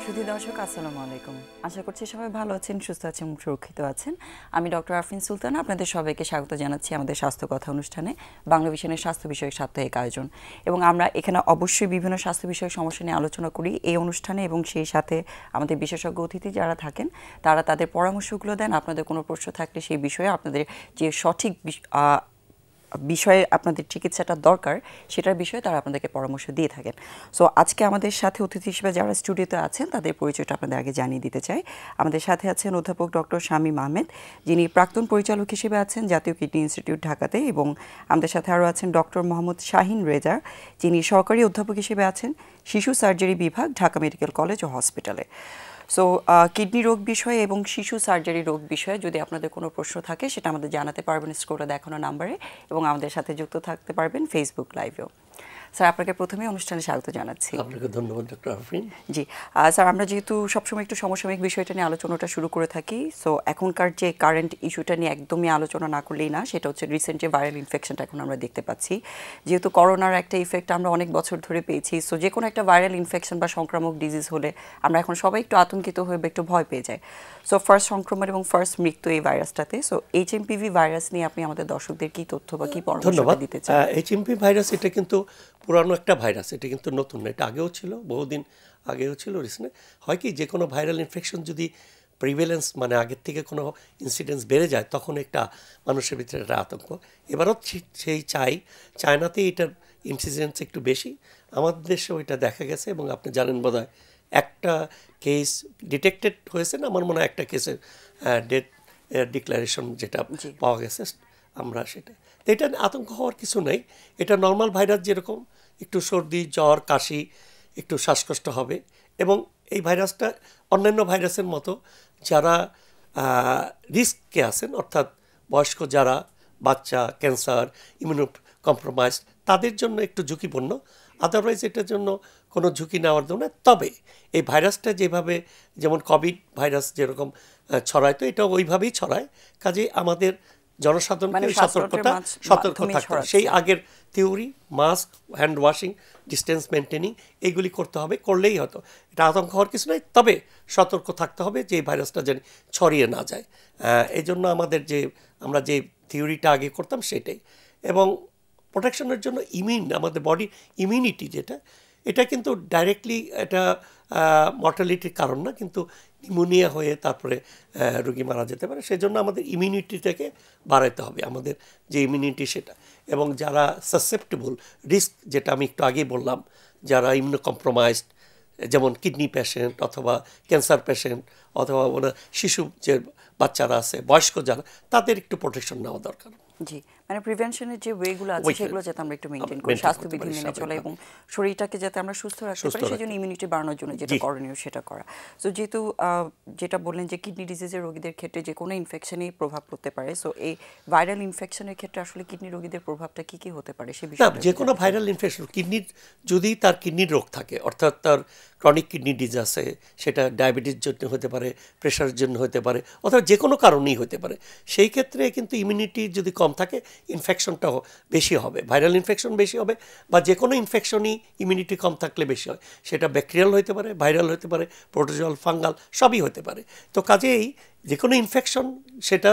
সুধী দর্শক আসসালামু আলাইকুম। আশা করছি সবাই ভালো আছেন, সুস্থ আছেন, সুরক্ষিত আছেন। আমি ডক্টর আফরিন সুলতানা আপনাদের সবাইকে স্বাগত জানাচ্ছি আমাদের স্বাস্থ্য কথা অনুষ্ঠানে, বাংলা ভিশনের স্বাস্থ্য বিষয়ক সাপ্তাহিক আয়োজন। এবং আমরা এখানে অবশ্যই বিভিন্ন স্বাস্থ্য বিষয়ক সমস্যা নিয়ে আলোচনা করি এই অনুষ্ঠানে, এবং সেই সাথে আমাদের বিশেষজ্ঞ অতিথি যারা থাকেন তারা তাদের পরামর্শগুলো দেন। আপনাদের কোনো প্রশ্ন থাকলে সেই বিষয়ে আপনাদের যে সঠিক বিষয়ে আপনাদের চিকিৎসাটা দরকার সেটার বিষয়ে তারা আপনাদেরকে পরামর্শ দিয়ে থাকেন। সো আজকে আমাদের সাথে অতিথি হিসেবে যারা স্টুডিওতে আছেন তাদের পরিচয়টা আপনাদের আগে জানিয়ে দিতে চাই। আমাদের সাথে আছেন অধ্যাপক ডক্টর শামীম আহমেদ, যিনি প্রাক্তন পরিচালক হিসেবে আছেন জাতীয় কিডনি ইনস্টিটিউট ঢাকাতে, এবং আমাদের সাথে আরও আছেন ডক্টর মোহাম্মদ শাহিন রেজা, যিনি সহকারী অধ্যাপক হিসেবে আছেন শিশু সার্জারি বিভাগ, ঢাকা মেডিকেল কলেজ ও হসপিটালে। সো কিডনি রোগ বিষয়ে এবং শিশু সার্জারি রোগ বিষয়ে যদি আপনাদের কোনো প্রশ্ন থাকে সেটা আমাদের জানাতে পারবেন স্ক্রিনে দেখানো নাম্বারে, এবং আমাদের সাথে যুক্ত থাকতে পারবেন ফেসবুক লাইভেও। স্যার, আপনাকে প্রথমে অনুষ্ঠানে স্বাগত জানাচ্ছি। আপনাকে ধন্যবাদ ডক্টর আফরিন। জি স্যার, আমরা যেহেতু সবসময় একটু সমসাময়িক বিষয়টা নিয়ে আলোচনাটা শুরু করে থাকি, সো এখনকার যে কারেন্ট ইস্যুটা নিয়ে একদমই আলোচনা না করলেই না, সেটা হচ্ছে রিসেন্ট যে ভাইরাল ইনফেকশনটা এখন আমরা দেখতে পাচ্ছি। যেহেতু করোনার একটা ইফেক্ট আমরা অনেক বছর ধরে পেয়েছি, সো যে কোনো একটা ভাইরাল ইনফেকশন বা সংক্রামক ডিজিজ হলে আমরা এখন সবাই একটু আতঙ্কিত হয়ে একটু ভয় পেয়ে যাই। সো ফার্স্ট সংক্রমণ এবং ফার্স্ট মৃত্যু এই ভাইরাসটাতে। সো এইচএমপিভি ভাইরাস নিয়ে আপনি আমাদের দর্শকদের কি তথ্য বা কি পরামর্শ দিতে চান? এইচএমপি ভাইরাস এটা কিন্তু পুরানো একটা ভাইরাস, এটা কিন্তু নতুন না, এটা আগেও ছিল, বহুদিন আগেও ছিল। রিসেন্ট হয় কি, যে কোনো ভাইরাল ইনফেকশন যদি প্রিভেলেন্স মানে আগের থেকে কোনো ইনসিডেন্স বেড়ে যায় তখন একটা মানুষের ভিতরে একটা আতঙ্ক। এবারও সেই চায়নাতেই এটার ইনসিডেন্স একটু বেশি, আমাদের দেশেও এটা দেখা গেছে। এবং আপনি জানেন বোধহয় একটা কেস ডিটেক্টেড হয়েছে না, আমার মনে হয় একটা কেসের ডেথ ডিক্লারেশন যেটা পাওয়া গেছে আমরা, সেটা তো এটা আতঙ্ক হওয়ার কিছু নেই। এটা নর্মাল ভাইরাস, যেরকম একটু সর্দি, জ্বর, কাশি, একটু শ্বাসকষ্ট হবে। এবং এই ভাইরাসটা অন্যান্য ভাইরাসের মতো যারা রিস্কে আছেন, অর্থাৎ বয়স্ক যারা, বাচ্চা, ক্যান্সার, ইমিউনো কম্প্রোমাইজ, তাদের জন্য একটু ঝুঁকিপূর্ণ। আদারওয়াইজ এটার জন্য কোনো ঝুঁকি নেওয়ার জন্য। তবে এই ভাইরাসটা যেভাবে, যেমন কোভিড ভাইরাস যেরকম ছড়ায়, তো এটা ওইভাবেই ছড়ায়। কাজে আমাদের জনসাধারণকে সতর্ক থাকতে হবে। সেই আগের theory, mask, hand washing, distance maintaining, এইগুলি করতে হবে, করলেই হতো। এটা আতঙ্ক হওয়ার কিছু নয়, তবে সতর্ক থাকতে হবে যে এই ভাইরাসটা যেন ছড়িয়ে না যায়। এই জন্য আমাদের আমরা যে থিওরিটা আগে করতাম সেটাই। এবং প্রোটেকশনের জন্য আমাদের বডির ইমিউনিটি যেটা, এটা কিন্তু ডাইরেক্টলি এটা মর্টালিটির কারণ না, কিন্তু নিউমোনিয়া হয়ে তারপরে রোগী মারা যেতে পারে। সেই জন্য আমাদের ইমিউনিটিটাকে বাড়াইতে হবে, আমাদের যে ইমিউনিটি সেটা। এবং যারা সাসেপ্টেবল, রিস্ক যেটা আমি একটু আগেই বললাম, যারা ইমিউনো কম্প্রোমাইজড, যেমন কিডনি পেশেন্ট অথবা ক্যান্সার পেশেন্ট অথবা শিশু যে বাচ্চারা আছে, বয়স্ক যারা, তাদের একটু প্রোটেকশন নেওয়া দরকার। জি, মানে প্রিভেনশনের যে ওয়েগুলো আছে সেগুলো যাতে আমরা একটু মেনটেন করি, স্বাস্থ্যবিধি মেনে চলা, এবং শরীরটাকে যাতে আমরা সুস্থ রাখতে পারি, সেই জন্য ইমিউনিটি বাড়ানোর জন্য যেটা করণীয় সেটা করা। সো যেহেতু যেটা বললেন যে কিডনি ডিজিজের রোগীদের ক্ষেত্রে যে কোনো ইনফেকশনই প্রভাব পড়তে পারে, সো এই ভাইরাল ইনফেকশনের ক্ষেত্রে আসলে কিডনি রোগীদের প্রভাবটা কি কি হতে পারে সে বিষয়ে? যে কোনো ভাইরাল ইনফেকশন, যদি তার কিডনির রোগ থাকে, অর্থাৎ তার ক্রনিক কিডনি ডিজিজ আছে, সেটা ডায়াবেটিস জন্য হতে পারে, প্রেশারের জন্য হতে পারে, অথবা যে কোনো কারণেই হতে পারে, সেই ক্ষেত্রে কিন্তু ইমিউনিটি যদি কম থাকে ইনফেকশনটাও বেশি হবে, ভাইরাল ইনফেকশন বেশি হবে, বা যে কোনো ইনফেকশনই ইমিউনিটি কম থাকলে বেশি হয়। সেটা ব্যাকটেরিয়াল হতে পারে, ভাইরাল হতে পারে, প্রোটোজোয়াল, ফাঙ্গাল, সবই হতে পারে। তো কাজেই যে কোনো ইনফেকশন, সেটা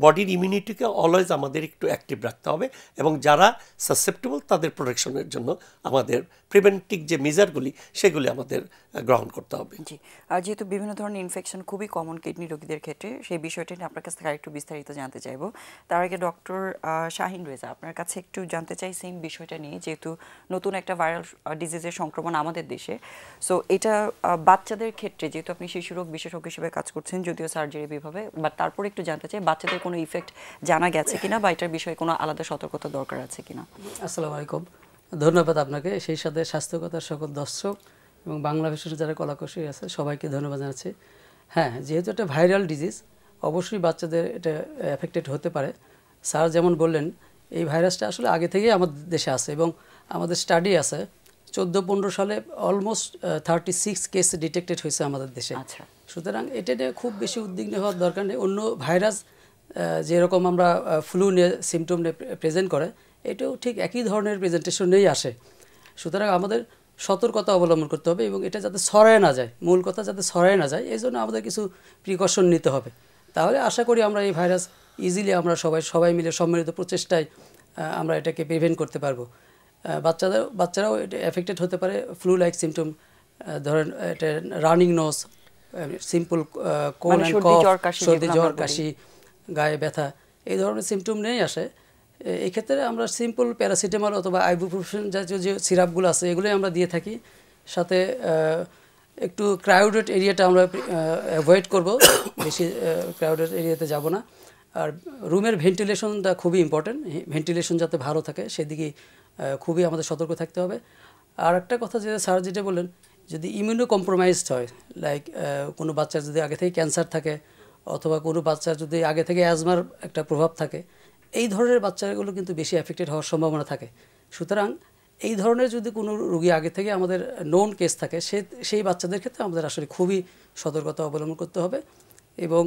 বডির ইমিউনিটিকে অলওয়েজ আমাদের একটু অ্যাক্টিভ রাখতে হবে। এবং যারা সাসেপ্টেবল তাদের প্রোটেকশনের জন্য আমাদের প্রিভেন্টিভ যে মেজারগুলি সেগুলি আমাদের গ্রহণ করতে হবে। জি, আর যেহেতু বিভিন্ন ধরনের ইনফেকশন খুবই কমন কিডনি রোগীদের ক্ষেত্রে, সেই বিষয়টা নিয়ে আপনার কাছ থেকে আরেকটু বিস্তারিত জানতে চাইবো। তার আগে ডক্টর শাহিন রেজা, আপনার কাছে একটু জানতে চাই সেম বিষয়টা নিয়ে, যেহেতু নতুন একটা ভাইরাল ডিজিজের সংক্রমণ আমাদের দেশে। সো এটা বাচ্চাদের ক্ষেত্রে, যেহেতু আপনি শিশু রোগ বিশেষজ্ঞ হিসেবে কাজ করছেন যদিও সার্জারি বিভাগে, বাট তারপরে একটু জানতে চাই বাচ্চাদের কোনো ইফেক্ট জানা গেছে কিনা, বা এটার বিষয়ে কোনো আলাদা সতর্কতা দরকার আছে কিনা? আসসালামু আলাইকুম, ধন্যবাদ আপনাকে, সেই সাথে স্বাস্থ্যকতার সকল দর্শক এবং বাংলা ভাষার যারা কলাকুশলী আছে সবাইকে ধন্যবাদ জানাচ্ছি। হ্যাঁ, যেহেতু এটা ভাইরাল ডিজিজ, অবশ্যই বাচ্চাদের এটা এফেক্টেড হতে পারে। স্যার যেমন বললেন, এই ভাইরাসটা আসলে আগে থেকেই আমাদের দেশে আছে, এবং আমাদের স্টাডি আছে 14-15 সালে অলমোস্ট 36 কেস ডিটেক্টেড হয়েছে আমাদের দেশে। সুতরাং এটা নিয়ে খুব বেশি উদ্বিগ্ন হওয়ার দরকার নেই। অন্য ভাইরাস যেরকম আমরা ফ্লু নিয়ে সিমটম নিয়ে প্রেজেন্ট করে, এটাও ঠিক একই ধরনের প্রেজেন্টেশন নিয়েই আসে। সুতরাং আমাদের সতর্কতা অবলম্বন করতে হবে এবং এটা যাতে ছড়ায় না যায়, মূল কথা যাতে ছড়ায় না যায়, এই জন্য আমাদের কিছু প্রিকশন নিতে হবে। তাহলে আশা করি আমরা এই ভাইরাস ইজিলি আমরা সবাই মিলে সম্মিলিত প্রচেষ্টায় আমরা এটাকে প্রিভেন্ট করতে পারবো। বাচ্চারাও এটা এফেক্টেড হতে পারে। ফ্লু লাইক সিমটম, ধরেন এটা running nose, simple cold and cough, সর্দি জ্বর কাশি, গায়ে ব্যথা, এই ধরনের সিমটম নিয়েই আসে। এই ক্ষেত্রে আমরা সিম্পল প্যারাসিটামল অথবা আইবুপ্রোফেন জাতীয় যে সিরাপগুলো আছে এগুলোই আমরা দিয়ে থাকি। সাথে একটু ক্রাউডেড এরিয়াটা আমরা অ্যাভয়েড করব, বেশি ক্রাউডেড এরিয়াতে যাব না। আর রুমের ভেন্টিলেশনটা খুবই ইম্পর্টেন্ট, ভেন্টিলেশন যাতে ভালো থাকে সেদিকে খুবই আমাদের সতর্ক থাকতে হবে। আর একটা কথা স্যার যেটা বললেন, যদি ইমিউনো কম্প্রোমাইজড হয়, লাইক কোনো বাচ্চার যদি আগে থেকে ক্যান্সার থাকে অথবা কোনো বাচ্চার যদি আগে থেকে অ্যাজমার একটা প্রভাব থাকে, এই ধরনের বাচ্চাগুলো কিন্তু বেশি এফেক্টেড হওয়ার সম্ভাবনা থাকে। সুতরাং এই ধরনের যদি কোনো রোগী আগে থেকে আমাদের নোন কেস থাকে, সেই বাচ্চাদের ক্ষেত্রে আমাদের আসলে খুবই সতর্কতা অবলম্বন করতে হবে এবং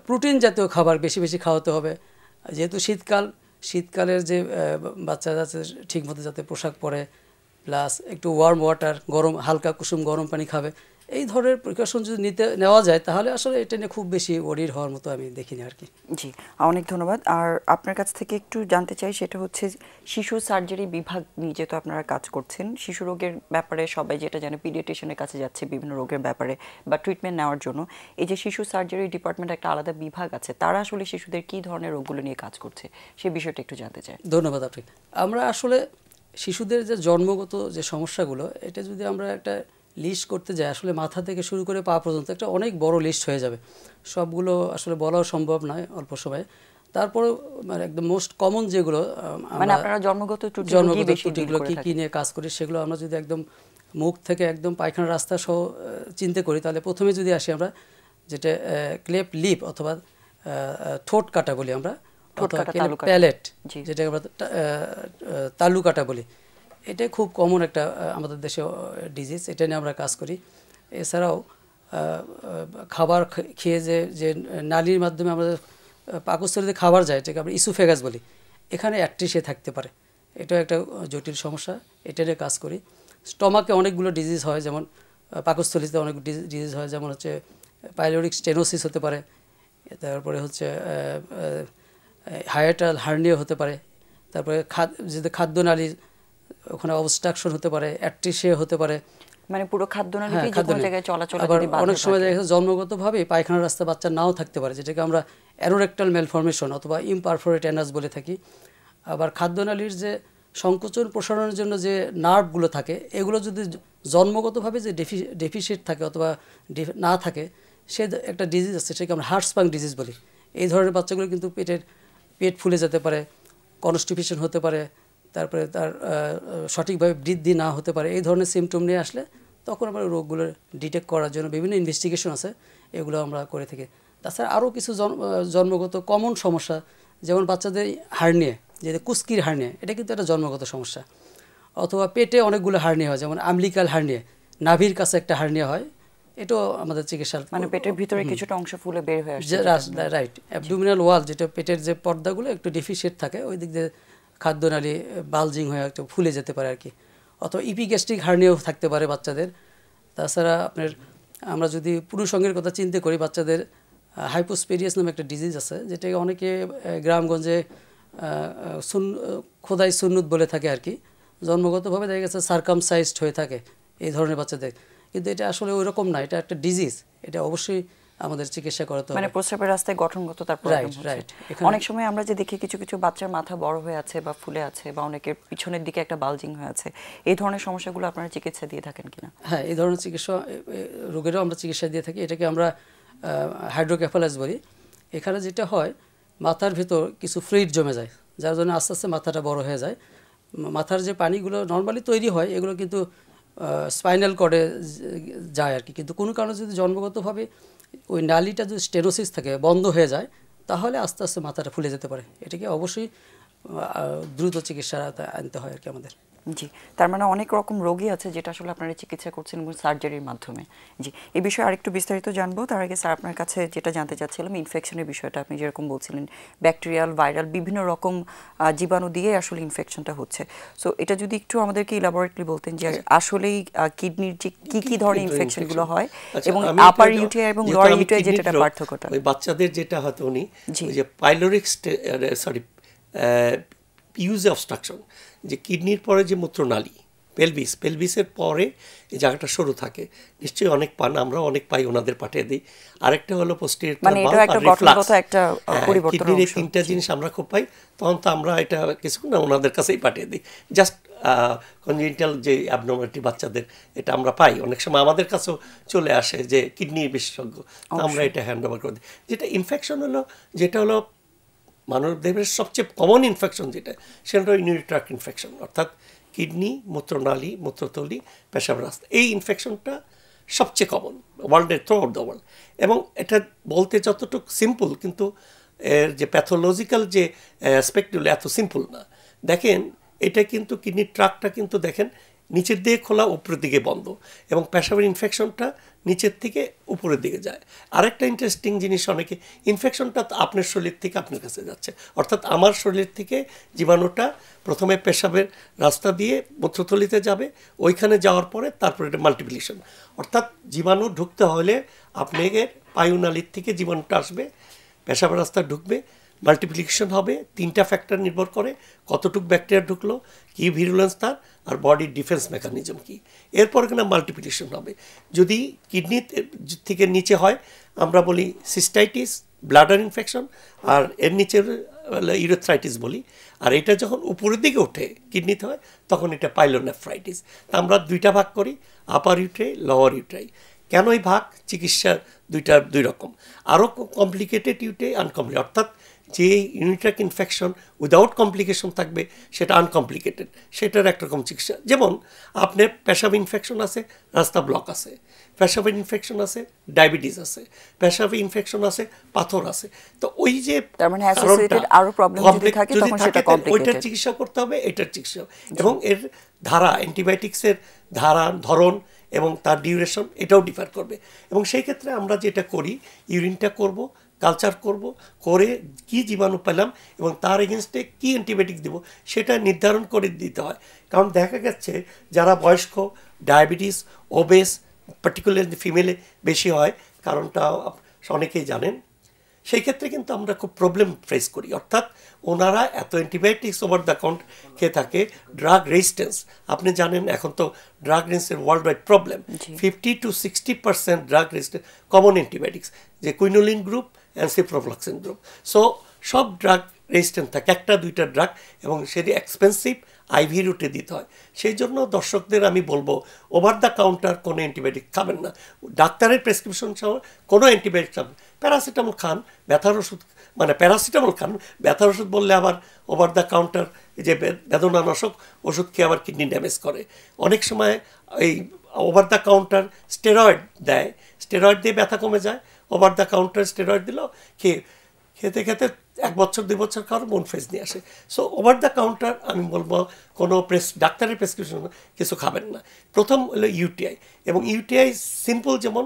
প্রোটিন জাতীয় খাবার বেশি বেশি খাওয়াতে হবে। যেহেতু শীতকালের যে বাচ্চা যাতে ঠিকমতো যাতে পোশাক পরে, প্লাস একটু ওয়ার্ম ওয়াটার, হালকা কুসুম গরম পানি খাবে, এই ধরনের প্রিকশন যদি নেওয়া যায় তাহলে আসলে এটা নিয়ে খুব বেশি ওয়ারির হওয়ার মতো আমি দেখিনি আর কি। জি, অনেক ধন্যবাদ। আর আপনার কাছ থেকে একটু জানতে চাই, সেটা হচ্ছে শিশু সার্জারি বিভাগ নিয়ে যেহেতু আপনারা কাজ করছেন, শিশু রোগের ব্যাপারে সবাই যেটা জানে পিডিয়াট্রিশিয়ানের কাছে যাচ্ছে বিভিন্ন রোগের ব্যাপারে বা ট্রিটমেন্ট নেওয়ার জন্য। এই যে শিশু সার্জারি ডিপার্টমেন্ট একটা আলাদা বিভাগ আছে, তারা আসলে শিশুদের কী ধরনের রোগগুলো নিয়ে কাজ করছে সেই বিষয়টা একটু জানতে চাই। ধন্যবাদ আপনাকে। আমরা আসলে শিশুদের যে জন্মগত যে সমস্যাগুলো, এটা যদি আমরা একটা লিস্ট করতে যাই, আসলে মাথা থেকে শুরু করে পা পর্যন্ত একটা অনেক বড় লিস্ট হয়ে যাবে। সবগুলো আসলে বলাও সম্ভব নয় অল্প সময়ে। তারপরে মানে একদম মোস্ট কমন যেগুলো আপনারা জন্মগত ত্রুটিগুলো কী নিয়ে কাজ করি, সেগুলো আমরা যদি একদম মুখ থেকে একদম পায়খানার রাস্তা সহ চিনতে করি, তাহলে প্রথমে যদি আসি আমরা যেটা ক্লেপ লিপ অথবা ঠোঁট কাটা বলি আমরা, প্যালেট যেটা আমরা তালু কাটা বলি, এটা খুব কমন একটা আমাদের দেশে ডিজিজ, এটা নিয়ে আমরা কাজ করি। এছাড়াও খাবার খেয়ে যে নালীর মাধ্যমে আমাদের পাকস্থলীতে খাবার যায়, এটাকে আমরা ইসোফেগাস বলি, এখানে অ্যাট্রিসিয়া থাকতে পারে, এটাও একটা জটিল সমস্যা, এটা নিয়ে কাজ করি। স্টমাকে অনেকগুলো ডিজিজ হয়, যেমন পাকস্থলীতে অনেক ডিজিজ হয়, যেমন হচ্ছে পাইলোরিক স্টেনোসিস হতে পারে, তারপরে হচ্ছে হায়াটাল হার্নিয়া হতে পারে, তারপরে যদি খাদ্যনালী ওখানে অবস্ট্রাকশন হতে পারে, অ্যাট্রিসিয়া হতে পারে, মানে পুরো খাদ্যনালীতে যে কোনো জায়গায় চলাচল। আবার অনেক সময় দেখা যাচ্ছে জন্মগতভাবে পায়খানার রাস্তা বাচ্চা নাও থাকতে পারে, যেটাকে আমরা অ্যানোরেক্টাল ম্যালফরমেশন অথবা ইমপারফোরেট অ্যানাস বলে থাকি। আবার খাদ্যনালীর যে সংকোচন প্রসারণের জন্য যে নার্ভগুলো থাকে, এগুলো যদি জন্মগতভাবে যে ডেফিসিট থাকে অথবা না থাকে, সে একটা ডিজিজ আছে, সেটাকে আমরা হার্টস্পাং ডিজিজ বলি। এই ধরনের বাচ্চাগুলো কিন্তু পেট ফুলে যেতে পারে, কনস্টিপেশন হতে পারে, তারপরে তার সঠিকভাবে বৃদ্ধি না হতে পারে। এই ধরনের সিমটম নিয়ে আসলে তখন আমরা রোগগুলো ডিটেক্ট করার জন্য বিভিন্ন ইনভেস্টিগেশন আছে, এগুলো আমরা করে থাকি। তাছাড়া আরও কিছু জন্মগত কমন সমস্যা, যেমন বাচ্চাদের হার্নিয়া, যে কুস্কির হার্নিয়া, এটা কিন্তু একটা জন্মগত সমস্যা। অথবা পেটে অনেকগুলো হার্নিয়া হয়, যেমন আমলিকাল হার্নিয়া, নাভির কাছে একটা হার্নিয়া হয়, এটাও আমাদের চিকিৎসার মানে পেটের ভিতরে কিছুটা অংশ ফুলে বের হয়ে আসে, রাইট। অ্যাবডোমিনাল ওয়াল, যেটা পেটের যে পর্দাগুলো একটু ডেফিসিয়েট থাকে, ওই দিক দিয়ে খাদ্যনালী বালজিং হয়ে একটু ফুলে যেতে পারে আর কি। অথবা ইপিগ্যাস্ট্রিক হার্নিয়াও থাকতে পারে বাচ্চাদের। তাছাড়া আমরা যদি পুরুষঙ্গের কথা চিন্তা করি, বাচ্চাদের হাইপোস্পেরিয়াস নামে একটা ডিজিজ আছে, যেটাকে অনেকে গ্রামগঞ্জে খোদাই সুন্নুত বলে থাকে আর কি। জন্মগতভাবে দেখা গেছে সার্কামসাইজড হয়ে থাকে এই ধরনের বাচ্চাদের, কিন্তু এটা আসলে ওই রকম না, এটা একটা ডিজিজ, এটা অবশ্যই আমাদের চিকিৎসা করাতে হবে। মানে প্রস্রাবের রাস্তায় গঠনগত তার প্রবলেম হচ্ছে। অনেক সময় আমরা যে দেখি কিছু কিছু বাচ্চার মাথা বড় হয়ে আছে বা ফুলে আছে, বা অনেকের পিছনের দিকে একটা বালজিং হয়ে আছে, এই ধরনের সমস্যাগুলো আপনারা চিকিৎসা দিয়ে থাকেন কিনা? হ্যাঁ, এই ধরনের চিকিৎসা রোগেরও আমরা চিকিৎসা দিয়ে থাকি। এটাকে আমরা হাইড্রোকেফালাস বলি। এখানে যেটা হয়, মাথার ভিতর কিছু ফ্লুইড জমে যায়, যার জন্য আস্তে আস্তে মাথাটা বড় হয়ে যায়। মাথার যে পানিগুলো নর্মালি তৈরি হয়, এগুলো কিন্তু স্পাইনাল কর্ডে যায় আর কি। কিন্তু কোনো কারণে যদি জন্মগতভাবে ওই নালীটা যদি স্টেনোসিস থাকে, বন্ধ হয়ে যায়, তাহলে আস্তে আস্তে মাথাটা ফুলে যেতে পারে। এটাকে অবশ্যই দ্রুত চিকিৎসা আনতে হয় আর কি আমাদের। জি, তার মানে অনেক রকম রোগী আছে যেটা আসলে আপনারা চিকিৎসা করছেন এবং সার্জারির মাধ্যমে। জি, এই বিষয়ে আরেকটু বিস্তারিত জানবো। তার আগে স্যার আপনার কাছে যেটা জানতে চাচ্ছিলাম ইনফেকশনের বিষয়টা, আপনি যেরকম বলছিলেন ব্যাকটেরিয়াল, ভাইরাল বিভিন্ন রকম জীবাণু দিয়ে আসলে ইনফেকশনটা হচ্ছে। সো এটা যদি একটু আমাদেরকে ইলাবোরেটলি বলতেন যে আসলেই কিডনির যে কি ধরনের ইনফেকশনগুলো হয় এবং আপার ইউটিআই এবং লোয়ার ইউটিআই যেটা পার্থক্যটা। ওই বাচ্চাদের যেটা হয়তো উনি ওই যে পাইলোরিক পিউজ অবস্ট্রাকশন, যে কিডনির পরে যে মূত্রনালী পেলভিসের পরে এই জায়গাটা সরু থাকে, নিশ্চয়ই অনেক পান, আমরা অনেক পাই, ওনাদের পাঠিয়ে দিই। আরেকটা হলো পোস্টেরিয়র বাল্ব আর রিফ্লাক্স। কিডনির এই তিনটা জিনিস আমরা খুব পাই, তখন তো আমরা এটা কিছু না ওনাদের কাছেই পাঠিয়ে দিই। জাস্ট কনজেনিটাল যে অ্যাবনর্মালিটি বাচ্চাদের, এটা আমরা পাই, অনেক সময় আমাদের কাছেও চলে আসে যে কিডনির বিশেষজ্ঞ, আমরা এটা হ্যান্ড ওভার করে দিই। যেটা ইনফেকশন হলো, যেটা হলো মানবদেহের সবচেয়ে কমন ইনফেকশন যেটা, সেটা হলো ইউরিনারি ট্র্যাক্ট ইনফেকশন, অর্থাৎ কিডনি, মূত্রনালী, মূত্রথলি, পেশাব রাস্তা। এই ইনফেকশনটা সবচেয়ে কমন ওয়ার্ল্ডের থ্রু আউট দ্য ওয়ার্ল্ড। এবং এটা বলতে যতটুকু সিম্পল, কিন্তু এর যে প্যাথোলজিক্যাল যে অ্যাসপেক্টগুলো এত সিম্পল না। দেখেন এটা কিন্তু কিডনির ট্রাকটা কিন্তু দেখেন নিচের দিকে খোলা, উপরের দিকে বন্ধ, এবং পেশাবের ইনফেকশনটা নিচের থেকে উপরের দিকে যায়। আরেকটা ইন্টারেস্টিং জিনিস, অনেকে ইনফেকশনটা আপনার শরীর থেকে আপনার কাছে যাচ্ছে, অর্থাৎ আমার শরীর থেকে জীবাণুটা প্রথমে পেশাবের রাস্তা দিয়ে মূত্রথলিতে যাবে, ওইখানে যাওয়ার পরে তারপরে এটা মাল্টিপ্লিকেশন, অর্থাৎ জীবাণু ঢুকতে হলে আপনাকে পায়ুনালীর থেকে জীবাণুটা আসবে, পেশাবের রাস্তা ঢুকবে, মাল্টিপ্লিকেশন হবে। তিনটা ফ্যাক্টর নির্ভর করে, কতটুকু ব্যাকটেরিয়া ঢুকলো, কী ভিরুলেন্স তার, আর বডির ডিফেন্স মেকানিজম কী। এরপর কিনা মাল্টিপ্লিকেশন হবে। যদি কিডনি থেকে নিচে হয় আমরা বলি সিস্টাইটিস, ব্লাডার ইনফেকশন, আর এর নিচের ইউরেথ্রাইটিস বলি। আর এটা যখন উপরের দিকে ওঠে কিডনিতে হয়, তখন এটা পাইলোনেফ্রাইটিস। তা আমরা দুইটা ভাগ করি, আপার ইউট্রাই, লোয়ার ইউট্রাই। কেন এই ভাগ? চিকিৎসার দুই রকম, আরও কমপ্লিকেটেড ইউটে, আনকমপ্লিকেটেড, অর্থাৎ যে ইউরিনারি ইনফেকশন উইদাউট কমপ্লিকেশন থাকবে সেটা আনকমপ্লিকেটেড, সেটার একরকম চিকিৎসা। যেমন আপনার পেশাব ইনফেকশন আছে, রাস্তা ব্লক আছে, পেশাবের ইনফেকশন আছে, ডায়াবেটিস আছে, পেশাবে ইনফেকশন আছে, পাথর আছে। তো ওই যে ওইটার চিকিৎসা করতে হবে, এটার চিকিৎসা, এবং এর ধারা, অ্যান্টিবায়োটিক্সের ধারা, ধরন এবং তার ডিউরেশন এটাও ডিফার করবে। এবং সেই ক্ষেত্রে আমরা যেটা করি, ইউরিনটা করব, কালচার করব, করে কি জীবাণু পেলাম এবং তার এগেনস্টে কি অ্যান্টিবায়োটিক দেবো সেটা নির্ধারণ করে দিতে হয়। কারণ দেখা গেছে যারা বয়স্ক, ডায়াবেটিস, ওবেস, পার্টিকুলারলি ফিমেলে বেশি হয়, কারণটা অনেকেই জানেন, সেই ক্ষেত্রে কিন্তু আমরা খুব প্রবলেম ফেস করি। অর্থাৎ ওনারা এত অ্যান্টিবায়োটিক্স ওভার দ্য কাউন্ট খেয়ে থাকে, ড্রাগ রেজিস্ট্যান্স, আপনি জানেন এখন তো drug resistance worldwide problem, 50 to 60% drug resistance common antibiotics, যে quinolone group and ciprofloxacin group. So সব ড্রাগ রেজিস্ট্যান্ট থাকে, একটা দুইটা ড্রাগ, এবং সেটি এক্সপেন্সিভ, আইভি রুটে দিতে হয়। সেই জন্য দর্শকদের আমি বলবো ওভার দ্য কাউন্টার কোনো অ্যান্টিবায়োটিক খাবেন না, ডাক্তারের প্রেসক্রিপশন সহ কোনো অ্যান্টিবায়োটিক খাবেন। প্যারাসিটামল খান, ব্যথার ওষুধ, মানে প্যারাসিটামল খান, ব্যথার ওষুধ বললে আবার ওভার দ্য কাউন্টার যে বেদনানাশক ওষুধ খেয়ে আবার কিডনি ড্যামেজ করে। অনেক সময় এই ওভার দ্য কাউন্টার স্টেরয়েড দেয়, স্টেরয়েড দিয়ে ব্যথা কমে যায়, ওভার দ্য কাউন্টার স্টেরয়েড দিল, খেতে খেতে 1 বছর 2 বছর খাওয়ার মন ফেজ নিয়ে আসে। সো ওভার দ্য কাউন্টার আমি বলবো কোনো ডাক্তারের প্রেসক্রিপশন কিছু খাবেন না। প্রথম হলো ইউটিআই, এবং ইউটিআই সিম্পল, যেমন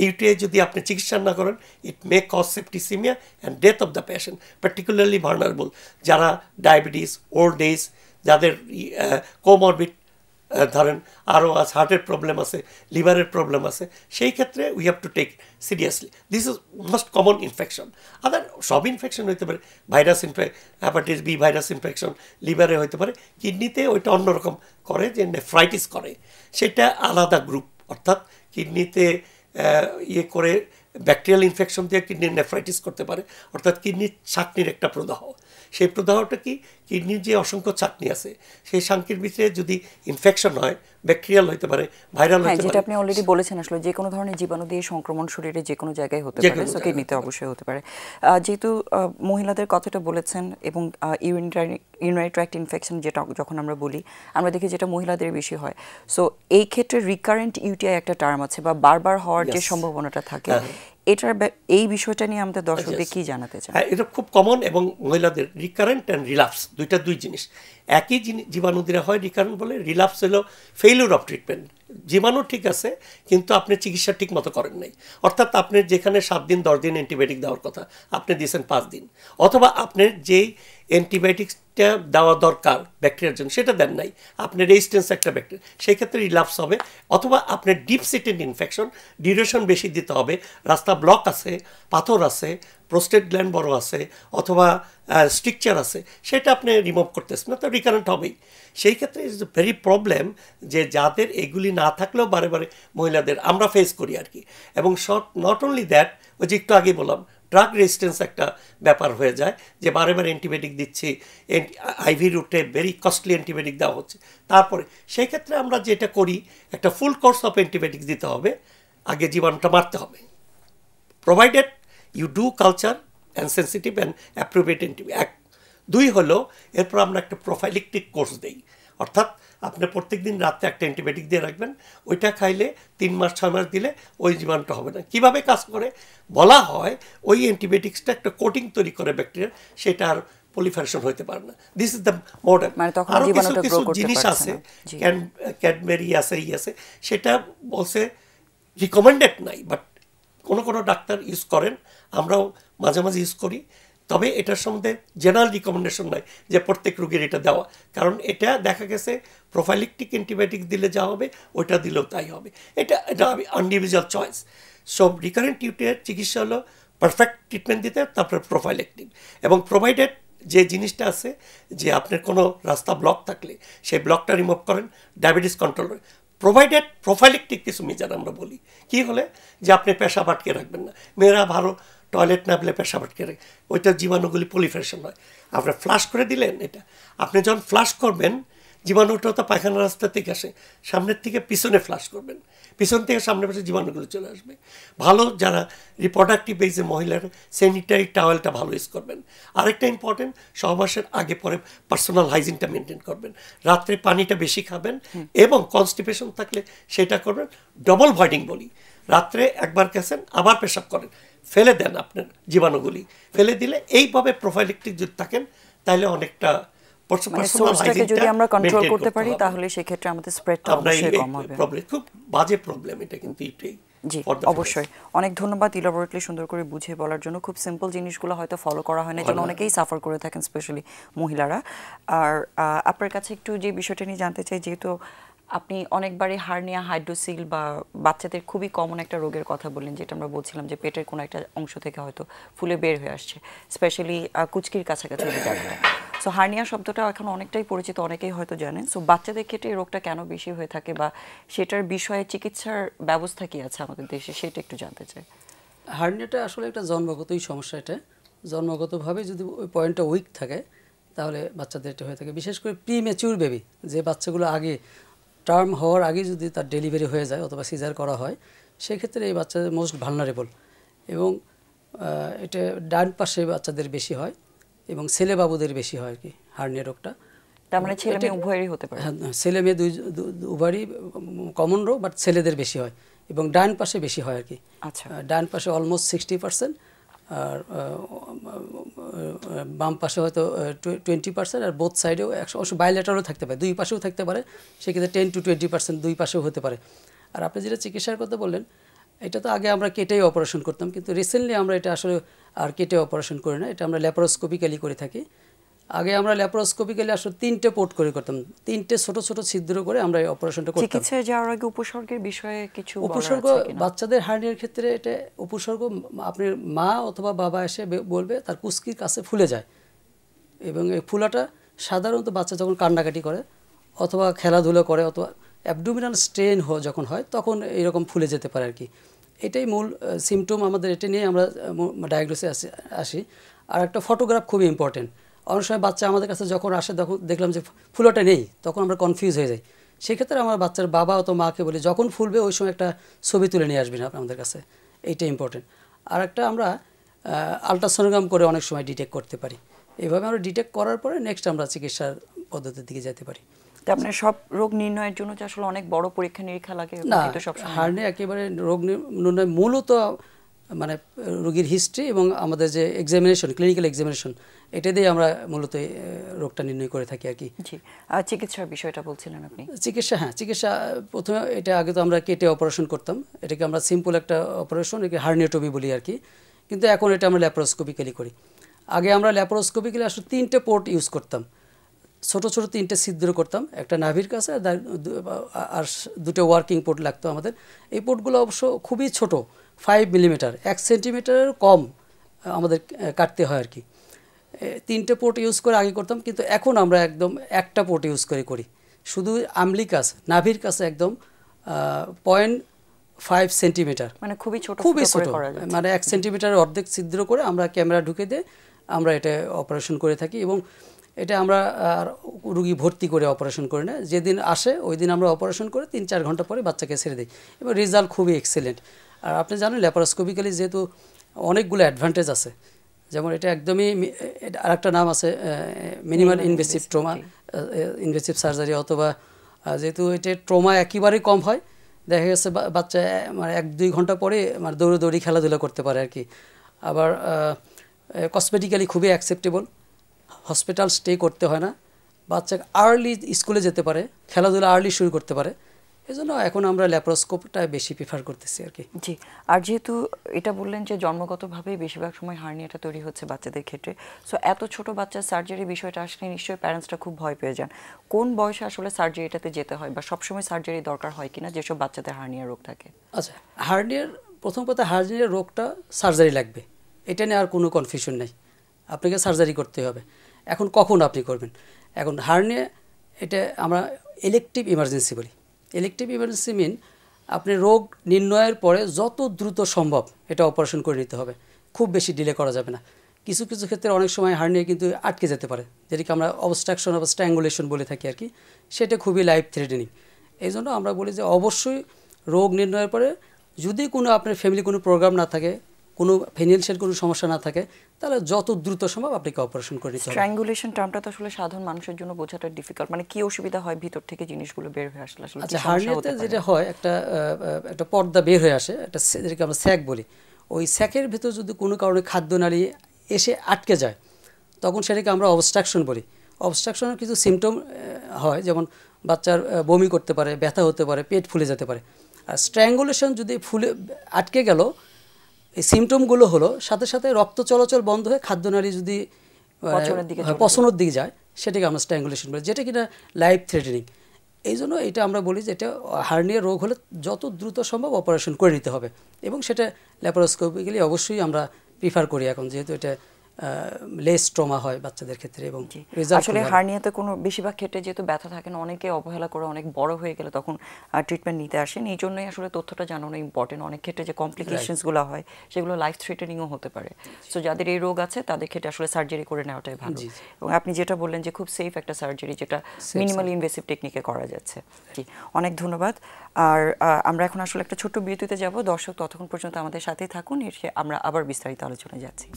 ইউটিআই যদি আপনি চিকিৎসা না করেন, it may cause septicaemia and death of the patient, particularly vulnerable, যারা ডায়াবেটিস, ওল্ড এজ, যাদের কোমরবিড, ধরেন আরও আছে, হার্টের প্রবলেম আছে, লিভারের প্রবলেম আছে, সেই ক্ষেত্রে we have to take seriously. This is most common infection. Other সব ইনফেকশন হইতে পারে, virus hepatitis B virus infection লিভারে হইতে পারে, কিডনিতে ওইটা অন্যরকম করে, যে নেফ্রাইটিস করে, সেটা আলাদা গ্রুপ। অর্থাৎ কিডনিতে ইয়ে করে ব্যাকটেরিয়াল ইনফেকশন দিয়ে কিডনির নেফ্রাইটিস করতে পারে, অর্থাৎ কিডনির ছাঁকনির একটা প্রদাহ। সেই প্রদাহটা কি, কিডনির যে অসংখ্য ছাঁকনি আছে সেই ছাঁকনির ভিতরে যদি ইনফেকশন হয়, ব্যাকটেরিয়াল হতে পারে, ভাইরাল হতে পারে, যেটা আপনি অলরেডি বলেছেন, আসলে যে কোনো ধরনের জীবাণু দিয়ে সংক্রমণ শরীরে যে কোনো জায়গায় হতে পারে, সো কিডনিতে অবশ্যই হতে পারে। যেহেতু মহিলাদের কথাটা বলেছেন, এবং ইউরিনারি ট্র্যাক্ট ইনফেকশন যেটা যখন আমরা বলি, আমরা দেখি যেটা মহিলাদের বেশি হয়। সো এই ক্ষেত্রে রিকারেন্ট ইউটিআই একটা টার্ম আছে, বা বারবার হওয়ার যে সম্ভাবনাটা থাকে, এটার এই বিষয়টা নিয়ে আমাদের দর্শকদের কি জানাতে চান? এটা খুব কমন, এবং মহিলাদের রিকারেন্ট অ্যান্ড রিলাপস দুই জিনিস। একই জীবাণু দিলে হয় রিকারেন্ট বলে, রিলাপস হলো ফেইলিউর অফ ট্রিটমেন্ট। জীবাণু ঠিক আছে কিন্তু আপনি চিকিৎসা ঠিক মতো করেন নাই, অর্থাৎ আপনার যেখানে 7 দিন 10 দিন অ্যান্টিবায়োটিক দেওয়ার কথা আপনি দিয়েছেন 5 দিন, অথবা আপনার যেই অ্যান্টিবায়োটিক্সটা দেওয়া দরকার ব্যাকটেরিয়ার জন্য সেটা দেন নাই, আপনার রেজিস্ট্যান্স একটা ব্যাকটেরিয়া, সেই ক্ষেত্রে রিলাপস হবে। অথবা আপনার ডিপ সিটেড ইনফেকশন, ডিউরেশন বেশি দিতে হবে, রাস্তা ব্লক আছে, পাথর আছে, প্রোস্টেট গ্ল্যান্ড বড় আছে, অথবা স্ট্রিকচার আছে, সেটা আপনি রিমুভ করতেছেন না, তো রিকারেন্ট হবেই। সেই ক্ষেত্রে ইজ ভেরি প্রবলেম যে যাদের এগুলি না থাকলেও বারে বারে মহিলাদের আমরা ফেস করি আর কি। এবং নট অনলি দ্যাট, ওই যে একটু আগে বললাম ড্রাগ রেজিস্ট্যান্স একটা ব্যাপার হয়ে যায়, যে বারে বারে অ্যান্টিবায়োটিক দিচ্ছি, আইভি রুটে ভেরি কস্টলি অ্যান্টিবায়োটিক দেওয়া হচ্ছে। তারপরে সেই ক্ষেত্রে আমরা যেটা করি, একটা ফুল কোর্স অফ অ্যান্টিবায়োটিক্স দিতে হবে, আগে জীবাণুটা মারতে হবে, provided you do culture and sensitive and appropriate antibiotic. 2 হলো এরপর আমরা একটা প্রোফাইলিকটিক কোর্স দিই, অর্থাৎ আপনি প্রত্যেক দিন রাত্রে একটা অ্যান্টিবায়োটিক দিয়ে রাখবেন, ওইটা খাইলে 3 মাস 6 মাস দিলে ওই জীবাণুটা হবে না। কিভাবে কাজ করে বলা হয়, ওই অ্যান্টিবায়োটিক্সটা একটা কোটিং তৈরি করে ব্যাকটেরিয়া, সেটা আর পলিফারেশন হইতে পারে না। This is the model. আরও কিছু কিছু জিনিস আছে, ক্যাডবেরি আছে, আছে, সেটা বলছে রিকমেন্ডেড নাই, বাট কোনো ডাক্তার ইউজ করেন, আমরাও মাঝে মাঝে ইউজ করি, তবে এটার সম্বন্ধে জেনারেল রিকমেন্ডেশন নয় যে প্রত্যেক রোগীর এটা দেওয়া, কারণ এটা দেখা গেছে প্রোফাইলিকটিক অ্যান্টিবায়োটিক দিলে যা হবে ওইটা দিলেও তাই হবে, এটা ইন্ডিভিজুয়াল চয়েস। সো রিকারেন্ট টিউটের চিকিৎসা হলো পারফেক্ট ট্রিটমেন্ট দিতে, তারপরে প্রোফাইলেক্টিভ, এবং প্রোভাইডেড যে জিনিসটা আছে যে আপনার কোনো রাস্তা ব্লক থাকলে সেই ব্লকটা রিমুভ করেন, ডায়াবেটিস কন্ট্রোল, প্রোভাইডেড প্রোফাইলেক্টিক কিছু মেজার আমরা বলি, কি হলে যে আপনি পেশাব আটকে রাখবেন না, মেয়েরা ভালো টয়লেট না পেলে পেশাব আটকে রাখে, ওইটা জীবাণুগুলি পলিফারেশন হয়। আপনার ফ্লাশ করে দিলেন, এটা আপনি যখন ফ্লাশ করবেন জীবাণুটা তো পায়খানা রাস্তা থেকে আসে, সামনের থেকে পিছনে ফ্লাশ করবেন, পিছন থেকে সামনের পাশে জীবাণুগুলো চলে আসবে। ভালো যারা রিপ্রোডাক্টিভ এজে মহিলার স্যানিটারি টাওয়েলটা ভালো ইউজ করবেন। আরেকটা ইম্পর্টেন্ট, সহবাসের আগে পরে পার্সোনাল হাইজিনটা মেনটেন করবেন, রাত্রে পানিটা বেশি খাবেন, এবং কনস্টিপেশন থাকলে সেটা করবেন। ডবল ভয়েডিং বলি, রাত্রে একবার গেছেন আবার পেশাব করেন, ফেলে দেন আপনার জীবাণুগুলি, ফেলে দিলে এইভাবে প্রোফাইলেক্টিক যদি থাকেন তাহলে অনেকটা যদি আমরা কন্ট্রোল করতে পারি তাহলে সেই ক্ষেত্রে আমাদের স্প্রেডটা অবশ্যই কম হবে। খুব বাজে প্রবলেম এটা, কিন্তু এটাই। জি অবশ্যই, অনেক ধন্যবাদ ইলাবোরেটলি সুন্দর করে বুঝিয়ে বলার জন্য। খুব সিম্পল জিনিসগুলো হয়তো ফলো করা হয় না, যেন অনেকেই সাফার করে থাকেন, স্পেশালি মহিলারা। আর আপনার কাছে একটু যে বিষয়টা নিয়ে জানতে চাই, যেহেতু আপনি অনেকবারই হার্নিয়া, হাইড্রোসিল বা বাচ্চাদের খুবই কমন একটা রোগের কথা বললেন, যেটা আমরা বলছিলাম যে পেটের কোনো একটা অংশ থেকে হয়তো ফুলে বের হয়ে আসছে, স্পেশালি কুচকির কাছাকাছি জায়গাটা। সো হার্নিয়া শব্দটা এখন অনেকটাই পরিচিত, অনেকেই হয়তো জানেন। সো বাচ্চাদের ক্ষেত্রে এই রোগটা কেন বেশি হয়ে থাকে, বা সেটার বিষয়ে চিকিৎসার ব্যবস্থা কি আছে আমাদের দেশে, সেটা একটু জানতে চাই। হার্নিয়াটা আসলে একটা জন্মগতই সমস্যা। এটা জন্মগতভাবে যদি ওই পয়েন্টটা উইক থাকে তাহলে বাচ্চাদের এটা হয়ে থাকে। বিশেষ করে প্রি ম্যাচিউর বেবি, যে বাচ্চাগুলো আগে টার্ম হওয়ার আগে যদি তার ডেলিভারি হয়ে যায় অথবা সিজার করা হয়, সেক্ষেত্রে এই বাচ্চাদের মোস্ট ভালনারেবল। এবং এটা ডান পাশে বাচ্চাদের বেশি হয় এবং ছেলে বাবুদের বেশি হয় আর কি হার্নিয়া রোগটা। তার মানে ছেলে মেয়ে উভয়েরই হতে পারে? হ্যাঁ, ছেলে মেয়ে উভয়ই কমন রোগ, বাট ছেলেদের বেশি হয় এবং ডান পাশে বেশি হয় আর কি। আচ্ছা, ডান পাশে অলমোস্ট 60%, আর বাম পাশে হয়তো 20%, আর বোথ সাইডেও অবশ্য বাইলেটারও থাকতে পারে, দুই পাশেও থাকতে পারে, সেক্ষেত্রে 10 to 20% দুই পাশেও হতে পারে। আর আপনি যেটা চিকিৎসার কথা বললেন, এটা তো আগে আমরা কেটেই অপারেশন করতাম, কিন্তু রিসেন্টলি আমরা এটা আসলে আর কেটে অপারেশন করি না, এটা আমরা ল্যাপারোস্কোপিক্যালি করে থাকি। আগে আমরা ল্যাপারোস্কোপিক্যালি আসলে 3টে পোর্ট করে করতাম, 3টে ছোট ছোট ছিদ্র করে আমরা এই অপারেশনটা করতাম। চিকিৎসায় যাওয়ার আগে উপসর্গের বিষয়ে কিছু উপসর্গ, বাচ্চাদের হার্নিয়ার ক্ষেত্রে এটা উপসর্গ আপনার মা অথবা বাবা এসে বলবে তার কুস্কির কাছে ফুলে যায়, এবং এই ফুলাটা সাধারণত বাচ্চা যখন কান্নাকাটি করে অথবা খেলাধুলা করে অথবা অ্যাবডোমিনাল স্ট্রেন যখন হয় তখন এরকম ফুলে যেতে পারে আর কি। এটাই মূল সিমটম আমাদের, এটা নিয়ে আমরা ডায়াগনোসে আসি। আর একটা ফটোগ্রাফ খুবই ইম্পর্টেন্ট। অনেক সময় বাচ্চা আমাদের কাছে যখন আসে তখন দেখলাম যে ফুলাটা নেই, তখন আমরা কনফিউজ হয়ে যাই। সেক্ষেত্রে আমার বাচ্চার বাবা অথবা মাকে বলি যখন ফুলবে ওই সময় একটা ছবি তুলে নিয়ে আসবেন আমাদের কাছে, এইটা ইম্পর্টেন্ট। আর একটা আমরা আলট্রাসোনোগ্রাম করে অনেক সময় ডিটেক্ট করতে পারি। এইভাবে আমরা ডিটেক্ট করার পরে নেক্সট আমরা চিকিৎসার পদ্ধতির দিকে যেতে পারি। আপনার সব রোগ নির্ণয়ের জন্য আসলে অনেক বড় পরীক্ষা নিরীক্ষা লাগে না, হার্নিয়া একেবারে রোগ নির্ণয় মূলত মানে রোগীর হিস্ট্রি এবং আমাদের যে এক্সামিনেশন, ক্লিনিক্যাল এক্সামিনেশন, এটা দিয়ে আমরা মূলত রোগটা নির্ণয় করে থাকি আর কি। জি, চিকিৎসার বিষয়টা বলছিলেন আপনি। চিকিৎসা প্রথমে এটা আগে তো আমরা কেটে অপারেশন করতাম, এটাকে আমরা সিম্পল একটা অপারেশন, একে হার্নিওটমি বলি আর কি, কিন্তু এখন এটা আমরা ল্যাপারোস্কোপিক্যালি করি। আগে আমরা ল্যাপারোস্কোপিক্যালি আসলে 3টে পোর্ট ইউজ করতাম, ছোট 3টে ছিদ্র করতাম, একটা নাভির কাছে আর 2টা ওয়ার্কিং পোর্ট লাগতো আমাদের। এই পোর্টগুলো অবশ্য খুবই ছোট, 5 মিলিমিটার, 1 সেন্টিমিটারের কম আমাদের কাটতে হয় আর কি। 3টে পোর্ট ইউজ করে আগে করতাম, কিন্তু এখন আমরা একদম একটা পোর্ট ইউজ করি। শুধু আমলিকাস নাভির কাছে একদম 0.5 সেন্টিমিটার, মানে খুবই ছোট, মানে 1 সেন্টিমিটারের অর্ধেক ছিদ্র করে আমরা ক্যামেরা ঢুকে দিয়ে আমরা এটা অপারেশন করে থাকি। এবং এটা আমরা রুগী ভর্তি করে অপারেশন করি না, যেদিন আসে ওই দিন আমরা অপারেশন করে 3-4 ঘন্টা পরে বাচ্চাকে ছেড়ে দিই এবং রেজাল্ট খুবই এক্সেলেন্ট। আর আপনি জানেন ল্যাপারোস্কোপিক্যালি যেহেতু অনেকগুলো অ্যাডভান্টেজ আছে, যেমন এটা একদমই আরেকটা নাম আছে minimal invasive trauma invasive surgery, অথবা যেহেতু এটা ট্রমা একেবারেই কম হয়, দেখা গেছে বাচ্চা মানে 1-2 ঘন্টা পরে মানে দৌড়ি খেলাধুলা করতে পারে আর কি। আবার কসমেটিক্যালি খুবই অ্যাকসেপ্টেবল, হসপিটাল স্টে করতে হয় না, বাচ্চা আর্লি স্কুলে যেতে পারে, খেলাধুলা আর্লি শুরু করতে পারে। এই জন্য এখন আমরা ল্যাপারোস্কোপটা বেশি প্রিফার করতেছি আর কি। জি, আর যেহেতু এটা বললেন যে জন্মগতভাবেই বেশিরভাগ সময় হার্নিয়াটা তৈরি হচ্ছে বাচ্চাদের ক্ষেত্রে, সো এত ছোট বাচ্চার সার্জারি বিষয়টা আসলে নিশ্চয়ই প্যারেন্টসরা খুব ভয় পেয়ে যান। কোন বয়সে আসলে সার্জারিটাতে যেতে হয়, বা সবসময় সার্জারি দরকার হয় কিনা যেসব বাচ্চাদের হার্নিয়া রোগ থাকে? আচ্ছা, প্রথম কথা হার্নিয়ার রোগটা সার্জারি লাগবে, এটা নিয়ে আর কোনো কনফিউশন নেই, আপনাকে সার্জারি করতে হবে। এখন কখন আপনি করবেন? এখন হার্নিয়া এটা আমরা ইলেকটিভ ইমার্জেন্সি বলি। ইলেকটিভ ইমার্জেন্সি মিন আপনি রোগ নির্ণয়ের পরে যত দ্রুত সম্ভব এটা অপারেশন করে নিতে হবে, খুব বেশি ডিলে করা যাবে না। কিছু ক্ষেত্রে অনেক সময় হার্নিয়া কিন্তু আটকে যেতে পারে, যেটাকে আমরা অবস্ট্রাকশন বা স্ট্র্যাঙ্গুলেশন বলে থাকি আর কি, সেটা খুবই লাইফ থ্রেটেনিং। এই জন্য আমরা বলি যে অবশ্যই রোগ নির্ণয়ের পরে যদি কোনো আপনার ফ্যামিলি কোনো প্রোগ্রাম না থাকে, কোনো ফিনান্সিয়াল কোনো সমস্যা না থাকে, তাহলে যত দ্রুত সম্ভব আপনাকে অপারেশন করে নিতে হবে। স্ট্র্যাঙ্গুলেশন টার্মটা তো আসলে সাধারণ মানুষের জন্য বোঝাটা ডিফিকাল্ট, মানে কি অসুবিধা হয় ভিতর থেকে জিনিসগুলো বের হয়ে আসলে? আচ্ছা, হার্নিয়াতে যেটা হয় একটা পর্দা বের হয়ে আসে, একটা যেটাকে আমরা স্যাক বলি, ওই স্যাকের ভিতর যদি কোনো কারণে খাদ্যনালী এসে আটকে যায় তখন সেটাকে আমরা অবস্ট্রাকশন বলি। অবস্ট্রাকশনের কিছু সিমটম হয়, যেমন বাচ্চার বমি করতে পারে, ব্যথা হতে পারে, পেট ফুলে যেতে পারে। আর স্ট্র্যাঙ্গুলেশন যদি আটকে গেল, এই সিমটমগুলো হলো সাথে সাথে রক্ত চলাচল বন্ধ হয়ে খাদ্যনালী যদি পচনের দিকে যায়, সেটাকে আমরা স্ট্র্যাঙ্গুলেশন বলি, যেটা কিনা লাইফ থ্রেটেনিং। এই জন্য এটা আমরা বলি যে এটা হার্নিয়া রোগ হলে যত দ্রুত সম্ভব অপারেশন করে নিতে হবে, এবং সেটা ল্যাপারোস্কোপিক্যালি অবশ্যই আমরা প্রিফার করি এখন, যেহেতু এটা লেস ট্রমা হয় বাচ্চাদের ক্ষেত্রে। এবং আসলে হার্নিয়াতে কোনো বেশিরভাগ ক্ষেত্রে যেহেতু ব্যথা থাকে না, অনেকে অবহেলা করে অনেক বড় হয়ে গেলে তখন ট্রিটমেন্ট নিতে আসেন। এই জন্যই আসলে তথ্যটা জানানো ইম্পর্টেন্ট। অনেক ক্ষেত্রে যে কমপ্লিকেশনসগুলো হয় সেগুলো লাইফ থ্রেটেনিংও হতে পারে। সো যাদের এই রোগ আছে তাদের ক্ষেত্রে আসলে সার্জারি করে নেওয়াটাই ভালো। এবং আপনি যেটা বললেন যে খুব সেফ একটা সার্জারি, যেটা মিনিমালি ইনভেসিভ টেকনিকে করা যাচ্ছে। জি, অনেক ধন্যবাদ। আর আমরা এখন আসলে একটা ছোট্ট বিরতিতে যাব। দর্শক ততক্ষণ পর্যন্ত আমাদের সাথেই থাকুন, এসে আমরা আবার বিস্তারিত আলোচনায় যাচ্ছি।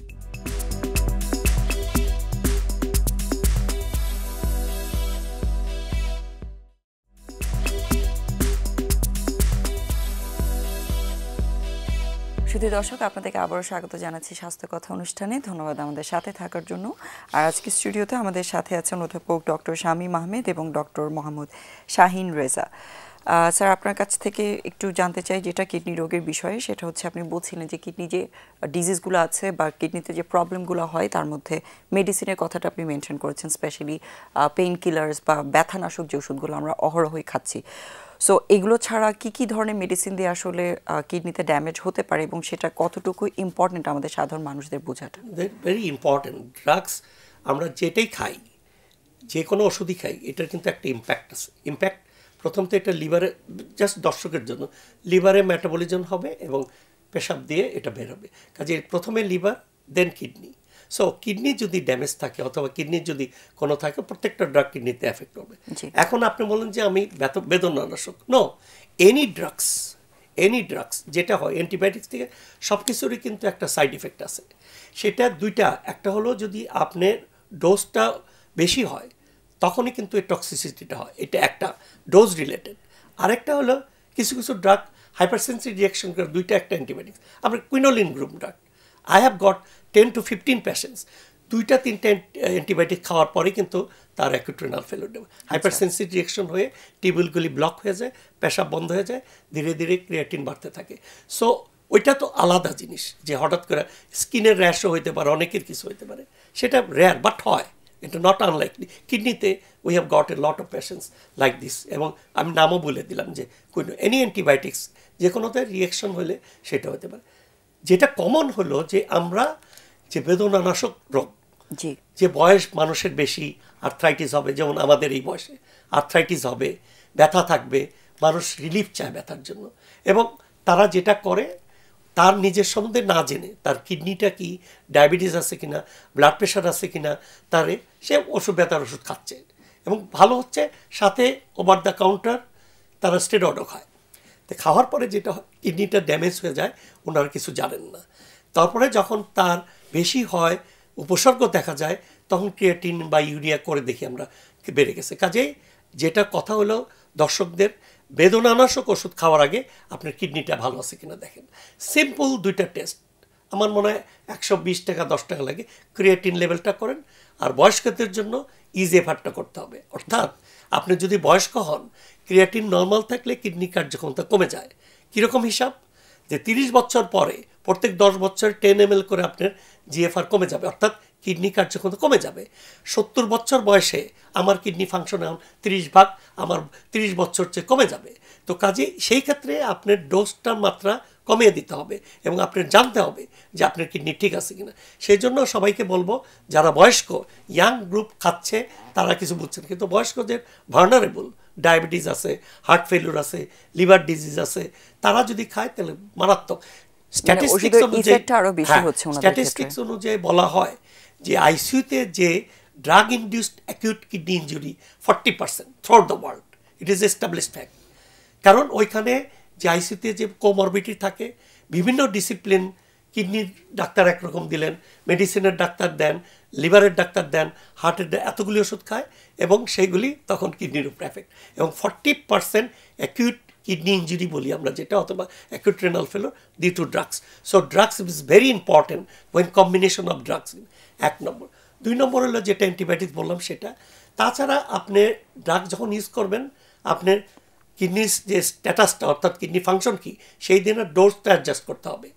শুধু দর্শক, আপনাদেরকে আবারও স্বাগত জানাচ্ছি স্বাস্থ্য কথা অনুষ্ঠানে। ধন্যবাদ আমাদের সাথে থাকার জন্য। আর আজকে স্টুডিওতে আমাদের সাথে আছেন অধ্যাপক ডক্টর শামীম আহমেদ এবং ডক্টর মোহাম্মদ শাহিন রেজা। স্যার, আপনার কাছ থেকে একটু জানতে চাই যেটা কিডনি রোগের বিষয়ে, সেটা হচ্ছে আপনি বলছিলেন যে কিডনি যে ডিজিজগুলো আছে বা কিডনিতে যে প্রবলেমগুলো হয় তার মধ্যে মেডিসিনের কথাটা আপনি মেনশন করেছেন, স্পেশালি পেইন কিলার্স বা ব্যথানাশক যে ওষুধগুলো আমরা অহরহই খাচ্ছি। সো এগুলো ছাড়া কি ধরনের মেডিসিন দিয়ে আসলে কিডনিতে ড্যামেজ হতে পারে এবং সেটা কতটুকু ইম্পর্টেন্ট আমাদের সাধারণ মানুষদের বোঝাটা? Very important. ড্রাগস আমরা যেটাই খাই, যে কোনো ওষুধই খাই, এটার কিন্তু একটা ইম্প্যাক্ট আছে। ইম্প্যাক্ট প্রথমত এটা লিভারে, জাস্ট দর্শকের জন্য, লিভারে মেটাবলিজম হবে এবং পেশাব দিয়ে এটা বের হবে। কাজে প্রথমে লিভার, দেন কিডনি। সো কিডনি যদি ড্যামেজ থাকে অথবা কিডনির যদি কোনো থাকে, প্রত্যেকটা ড্রাগ কিডনিতে এফেক্ট হবে। এখন আপনি বলেন যে আমি বেদনানাশক, নো, এনি ড্রাগস যেটা হয় অ্যান্টিবায়োটিক্স থেকে সব কিছুরই কিন্তু একটা সাইড ইফেক্ট আছে। সেটা দুইটা, একটা হলো যদি আপনার ডোজটা বেশি হয় তখনই কিন্তু এই টক্সিসিটিটা হয়, এটা একটা ডোজ রিলেটেড। আরেকটা হলো কিছু ড্রাগ হাইপারসেন্সিভ রিয়াকশন করে দুইটা একটা অ্যান্টিবায়োটিক্স, আপনার quinolone group drug. I have got 10 to 15 patients, 2-3 antibiotic খাওয়ার পরে কিন্তু তার অ্যাকিউট রেনাল ফেলিওর দেবে। হাইপারসেন্সিভ রিয়াকশন হয়ে টিউবুলগুলি ব্লক হয়ে যায়, পেশাব বন্ধ হয়ে যায়, ধীরে ধীরে ক্রিয়েটিন বাড়তে থাকে। সো ওইটা তো আলাদা জিনিস, যে হঠাৎ করে স্কিনের র্যাশও হইতে পারে, অনেকের কিছু হইতে পারে, সেটা রেয়ার বাট হয়, এটা নট আনলাইকলি। কিডনিতে we have got a lot of patients like this, এবং আমি নামও বলে দিলাম যে এনি অ্যান্টিবায়োটিক্স যে কোনোতে রিয়াকশন হলে সেটা হতে পারে। যেটা কমন হলো যে আমরা যে বেদনানাশক রোগ, যে বয়স মানুষের বেশি আর্থ্রাইটিস হবে, যেমন আমাদের এই বয়সে আর্থ্রাইটিস হবে, ব্যথা থাকবে, মানুষ রিলিফ চায় ব্যথার জন্য, এবং তারা যেটা করে তার নিজের সম্বন্ধে না জেনে, তার কিডনিটা কি, ডায়াবেটিস আছে কিনা, ব্লাড প্রেশার আছে কিনা, তারে সে ব্যথার ওষুধ খাচ্ছে এবং ভালো হচ্ছে, সাথে ওভার দ্য কাউন্টার তারা স্টেরয়েডও খায়। তো খাওয়ার পরে যেটা হয়, কিডনিটা ড্যামেজ হয়ে যায়, ওনারা কিছু জানেন না। তারপরে যখন তার বেশি হয়, উপসর্গ দেখা যায়, তখন ক্রিয়েটিন বা ইউরিয়া করে দেখি আমরা বেড়ে গেছে। কাজেই যেটা কথা হলো, দর্শকদের বেদনানাশক ওষুধ খাওয়ার আগে আপনার কিডনিটা ভালো আছে কিনা দেখেন। সিম্পল দুইটা টেস্ট, আমার মনে হয় 120 টাকা 10 টাকা লাগে, ক্রিয়েটিন লেভেলটা করেন। আর বয়স্কদের জন্য ইজিএফআরটা করতে হবে, অর্থাৎ আপনি যদি বয়স্ক হন, ক্রিয়েটিন নর্মাল থাকলে কিডনি কার্যক্ষমতা কমে যায়। কীরকম হিসাব, যে 30 বছর পরে প্রত্যেক 10 বছর 10 ml করে আপনার জিএফআর কমে যাবে, অর্থাৎ কিডনি কার্যক্ষমতা কমে যাবে। 70 বছর বয়সে আমার কিডনি ফাংশন এখন 30 ভাগ, আমার 30 বছর চেয়ে কমে যাবে। তো কাজে সেই ক্ষেত্রে আপনার ডোজটার মাত্রা কমিয়ে দিতে হবে, এবং আপনার জানতে হবে যে আপনার কিডনি ঠিক আছে কিনা। সেই জন্য সবাইকে বলবো, যারা বয়স্ক ইয়াং গ্রুপ খাচ্ছে তারা কিছু বুঝছেন, কিন্তু বয়স্কদের ভার্নারেবল, ডায়াবেটিস আছে, হার্ট ফেলিউর আছে, লিভার ডিজিজ আছে, তারা যদি খায় তাহলে মারাত্মক। স্ট্যাটিস্টিক্স অনুযায়ী বলা হয় যে আইসিইউতে যে drug induced acute kidney injury 40% throughout the world, it is established fact. কারণ ওইখানে যে আইসিইউতে যে কোমরবিডিটি থাকে, বিভিন্ন ডিসিপ্লিন, কিডনির ডাক্তার একরকম দিলেন, মেডিসিনের ডাক্তার দেন, লিভারের ডাক্তার দেন, হার্টের এতগুলি ওষুধ খায়, এবং সেইগুলি তখন কিডনির উপর এফেক্ট। এবং 40% অ্যাকিউট কিডনি ইঞ্জুরি বলি আমরা যেটা, অথবা acute renal failure due to drugs. So drugs is very important when combination of drugs. 1 number. 2 number হলো যেটা অ্যান্টিবায়োটিক বললাম সেটা। তাছাড়া আপনি ড্রাগ যখন ইউজ করবেন, আপনার কিডনির যে স্ট্যাটাসটা, অর্থাৎ কিডনি ফাংশন কি, সেই দিনের ডোজটা অ্যাডজাস্ট করতে হবে।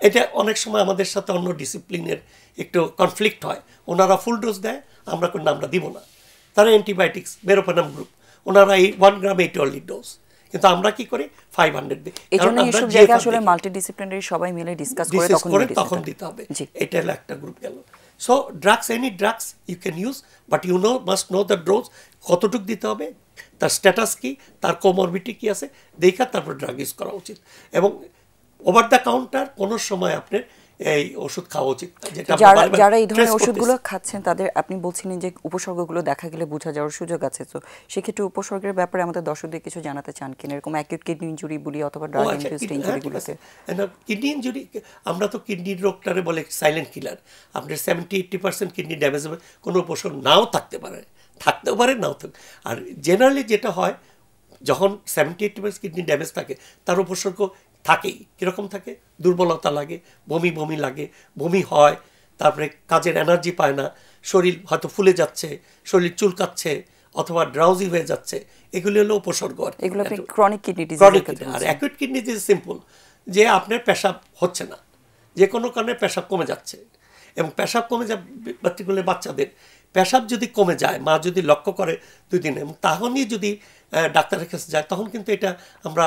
এটা অনেক সময় আমাদের সাথে অন্য ডিসিপ্লিনের একটু কনফ্লিক্ট হয়, ওনারা ফুল ডোজ দেয়, আমরা কোনো আমরা দিব না। তারা অ্যান্টিবায়োটিক্স, মেরোপেনাম গ্রুপ, ওনারা এই 1 গ্রাম 8 অনলি ডোজ, কিন্তু আমরা কি করি 500 দিই। কারণ আমরা যে আসলে মাল্টিডিসিপ্লিনারি সবাই মিলে ডিসকাস করে তখন দিতে হবে। এটা হলো একটা গ্রুপ গেল। So drugs, any drugs you can use, but you must know the dose, কতটুকু দিতে হবে, তার স্ট্যাটাস কি, তার কোমরবিডিটি কি আছে দেখা তারপর ড্রাগ ইউজ করা উচিত। এবং ওভার দ্য কাউন্টার কোনো সময় আপনার এই ওষুধ খাওয়া উচিত। যারা এই ধরনের ওষুধগুলো খাচ্ছেন তাদের আপনি বলছিলেন যে উপসর্গগুলো দেখা গেলে বোঝা যাওয়ার সুযোগ আছে, তো সেক্ষেত্রে উপসর্গের ব্যাপারে আমাদের দর্শকদের কিছু জানাতে চান কিনা, এরকম অ্যাকিউট কিডনি ইনজুরি বলি অথবা ড্রাগ ইনডিউসড ইনজুরিগুলোতে? কিডনি ইনজুরি, আমরা তো কিডনির রোগটারে বলে সাইলেন্ট কিলার। আপনার 70-80% কিডনি ড্যামেজ হবে, কোনো উপসর্গ নাও থাকতে পারে, থাকতেও পারে নাও থাকতে। আর জেনারেলি যেটা হয়, যখন 70-80% কিডনি ড্যামেজ থাকে, তার উপসর্গ থাকেই। কীরকম থাকে, দুর্বলতা লাগে, বমি বমি লাগে, বমি হয়, তারপরে কাজের এনার্জি পায় না, শরীর হয়তো ফুলে যাচ্ছে, শরীর চুলকাচ্ছে, অথবা ড্রাউজি হয়ে যাচ্ছে, এগুলি হলো উপসর্গ। এগুলো ক্রনিক কিডনি ডিজিজ। আর অ্যাকিউট কিডনি ডিজিজ সিম্পল, যে আপনার পেশাব হচ্ছে না, যে কোনো কারণে পেশাব কমে যাচ্ছে, এবং পেশাব কমে যায় পার্টিকুলার বাচ্চাদের। পেশাব যদি কমে যায়, মা যদি লক্ষ্য করে 2 দিন, এবং তখনই যদি ডাক্তারের কাছে যায়, তখন কিন্তু এটা আমরা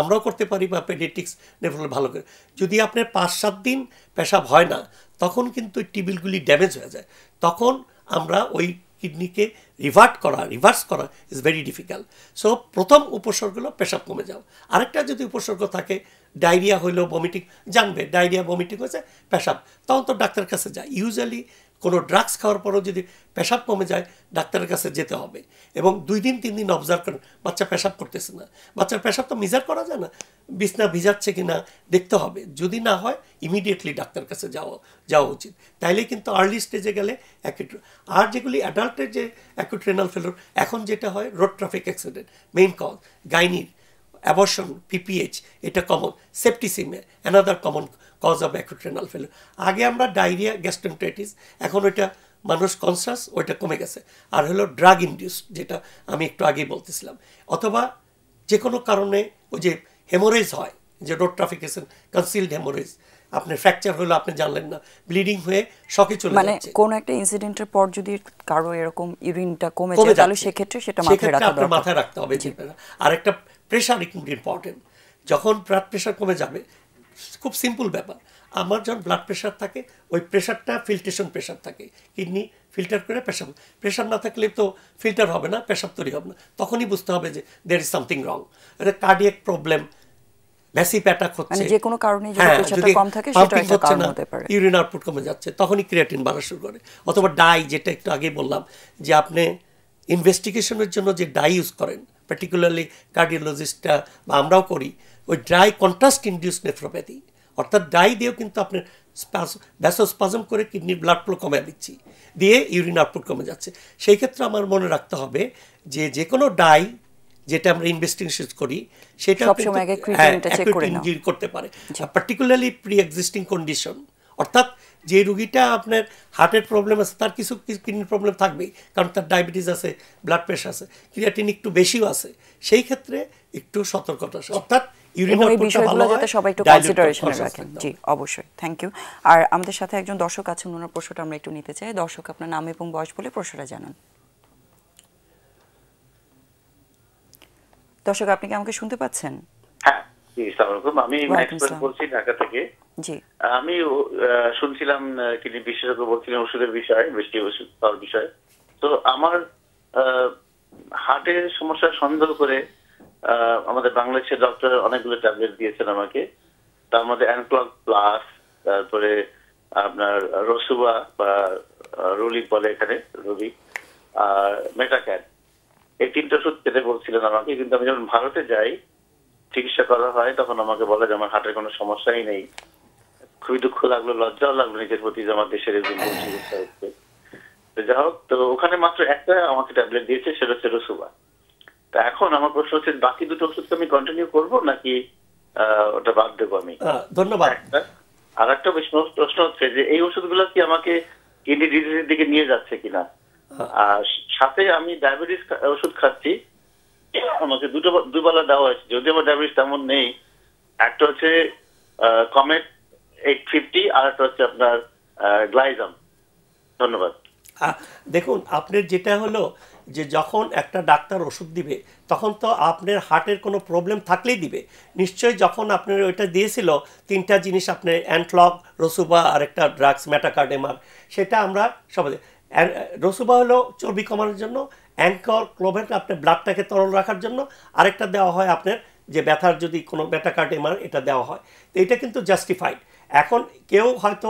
আমরাও করতে পারি, বা পেডিয়াট্রিক্স নেফ্রোলজি ভালো করে। যদি আপনার 5-7 দিন পেশাব হয় না, তখন কিন্তু টিবিলগুলি ড্যামেজ হয়ে যায়, তখন আমরা ওই কিডনিকে রিভার্স করা ইজ ভেরি ডিফিকাল্ট। সো প্রথম উপসর্গ হলো পেশাব কমে যাও। আরেকটা যদি উপসর্গ থাকে, ডায়রিয়া হইলো, ভমিটিং, জানবে ডায়রিয়া ভমিটিং হয়েছে, পেশাব, তখন তো ডাক্তারের কাছে যায়। ইউজুয়ালি কোনো ড্রাগস খাওয়ার পরও যদি পেশাব কমে যায়, ডাক্তারের কাছে যেতে হবে, এবং 2 দিন 3 দিন অবজার্ভ করেন, বাচ্চা পেশাব করতেছে না, বাচ্চার পেশাব তো মেজার করা যায় না, বিছনা ভিজাচ্ছে কি না দেখতে হবে। যদি না হয়, ইমিডিয়েটলি ডাক্তারের কাছে যাওয়া উচিত। তাইলে কিন্তু আর্লি স্টেজে গেলে অ্যাকিউট। আর যেগুলি অ্যাডাল্টের যে অ্যাকিউট রেনাল ফেলিওর, এখন যেটা হয় road traffic accident main cause, গাইনির অ্যাবর্শন, পিপিএইচ, এটা common. Septicaemia another common cause of acute renal failure. আগে আমরা ডায়রিয়া, গ্যাস্ট্রেন্টাইটিস, এখন ওইটা মানুষ কনসাস, ওইটা কমে গেছে। আর হলো ড্রাগ ইনডিউসড, যেটা আমি একটু আগেই বলতেছিলাম, অথবা যে কোনো কারণে ওই যে হেমোরেজ হয়, যে রোড ট্রাফিকেশন, কনসিলড হেমোরেজ, আপনার ফ্র্যাকচার হলো আপনি জানলেন না, ব্লিডিং হয়ে শকে চলে যাচ্ছে। মানে কোন একটা ইনসিডেন্টের পর যদি কারো এরকম ইউরিনটা কমে যায় তাহলে সেক্ষেত্রে সেটা মাথায় রাখতে হবে। আর একটা প্রেশার কিন্তু ইম্পর্টেন্ট। যখন ব্লাড প্রেশার কমে যাবে, খুব সিম্পল ব্যাপার, আমার যখন ব্লাড প্রেশার থাকে ওই প্রেশারটা ফিল্ট্রেশন প্রেশার থাকে, কিডনি ফিল্টার করে পেশাব, প্রেশার না থাকলে তো ফিল্টার হবে না, পেশাব তৈরি হবে না, তখনই বুঝতে হবে যে দেয়ার ইজ সামথিং রং। এটা কার্ডিয়াক প্রবলেম, ভ্যাসি প্যাটাক হচ্ছে, যে কোনো কারণে যদি প্রেশারটা কম থাকে সেটা একটা কারণ হতে পারে, ইউরিন আউটপুট কমে যাচ্ছে, তখনই ক্রিয়েটিন বাড়া শুরু করে। অথবা ডাই, যেটা একটু আগে বললাম যে আপনি ইনভেস্টিগেশনের জন্য যে ডাই ইউজ করেন, পার্টিকুলারলি কার্ডিওলজিস্টরা বা আমরাও করি, ওই ড্রাই কন্ট্রাস্ট ইনডিউস নেফ্রোপ্যাথি, অর্থাৎ ডাই দিয়েও কিন্তু আপনার ভ্যাসোস্পাজম করে কিডনির ব্লাড ফ্লো কমে দিচ্ছি, দিয়ে ইউরিন আউটপুট কমে যাচ্ছে। সেই ক্ষেত্রে আমার মনে রাখতে হবে যে যে কোনো ডাই যেটা আমরা ইনভেস্টিগেশন করি সেটা ইনজিউরি করতে পারে, পার্টিকুলারলি প্রি এক্সিস্টিং কন্ডিশন, অর্থাৎ যে রুগীটা আপনার হার্টের প্রবলেম আছে তার কিছু কিডনির প্রবলেম থাকবেই, কারণ তার ডায়াবেটিস আছে, ব্লাড প্রেশার আছে, ক্রিয়াটিন একটু বেশিও আছে, সেই ক্ষেত্রে একটু সতর্কতা, অর্থাৎ সবাই একটু কনসিডারেশনে রাখেন। জি অবশ্যই, থ্যাংক ইউ। আর আমাদের সাথে একজন দর্শক আছেন, ওনার প্রশ্নটা আমরা একটু নিতে চাই। দর্শক, আপনার নাম এবং বয়স বলে প্রশ্নটা জানান। দর্শক, আপনি কি আমাকে শুনতে পাচ্ছেন? হ্যাঁ, আমি বলছি ঢাকা থেকে। জি, আমি শুনছিলাম কিডনি বিশেষজ্ঞ বলছিলেন ওষুধের বিষয়, বেশি ওষুধ খাওয়ার বিষয়। তো আমার হার্টের সমস্যা সন্দেহ করে আমাদের বাংলাদেশের ডক্টর অনেকগুলো ট্যাবলেট দিয়েছেন আমাকে। তার মধ্যে অ্যানক্লগ প্লাস, তারপরে আপনার রসুবা বা রুলিক বলে এখানে, রুলিক, আর মেটাক্যাট, এই তিনটা ওষুধ খেতে বলছিলেন আমাকে। কিন্তু আমি যখন ভারতে যাই চিকিৎসা করা হয় তখন আমাকে বলে যে আমার হার্টের কোনো সমস্যাই নেই। খুবই দুঃখ লাগলো, লজ্জাও লাগলো নিজের প্রতি যে আমার দেশের একজন চিকিৎসা হচ্ছে। তো যাই হোক, তো ওখানে মাত্র একটা আমাকে ট্যাবলেট দিয়েছে, সেটা হচ্ছে রসুবা। তা এখন আমার প্রশ্ন হচ্ছে বাকি দুটো ওষুধকে আমি কন্টিনিউ করবো নাকি ওটা বাদ দেবো আমি? ধন্যবাদ। আর একটা প্রশ্ন হচ্ছে যে এই ওষুধগুলো কি আমাকে কিডনি ডিজিজের দিকে নিয়ে যাচ্ছে কিনা? আর সাথে আমি ডায়াবেটিস ওষুধ খাচ্ছি, আমাকে দুবেলা দেওয়া হয়েছে, যদি আমার ডায়াবেটিস তেমন নেই। একটা হচ্ছে কমেট 850, আর একটা হচ্ছে আপনার গ্লাইজাম। ধন্যবাদ। দেখুন, আপনার যেটা হলো যে যখন একটা ডাক্তার ওষুধ দিবে তখন তো আপনার হার্টের কোনো প্রবলেম থাকলেই দিবে নিশ্চয়ই। যখন আপনার ওইটা দিয়েছিল তিনটা জিনিস, আপনার অ্যান্টলগ, রসুবা আর একটা ড্রাগস মেটাকার্ডেমার, সেটা আমরা সবাই, রসুবা হলো চর্বি কমানোর জন্য, অ্যাঙ্কর ক্লোভেট আপনার ব্লাডটাকে তরল রাখার জন্য, আরেকটা দেওয়া হয় আপনার যে ব্যথার যদি কোনো মেটাকার্ডেমার, এটা দেওয়া হয়। তো এটা কিন্তু জাস্টিফাইড। এখন কেউ হয়তো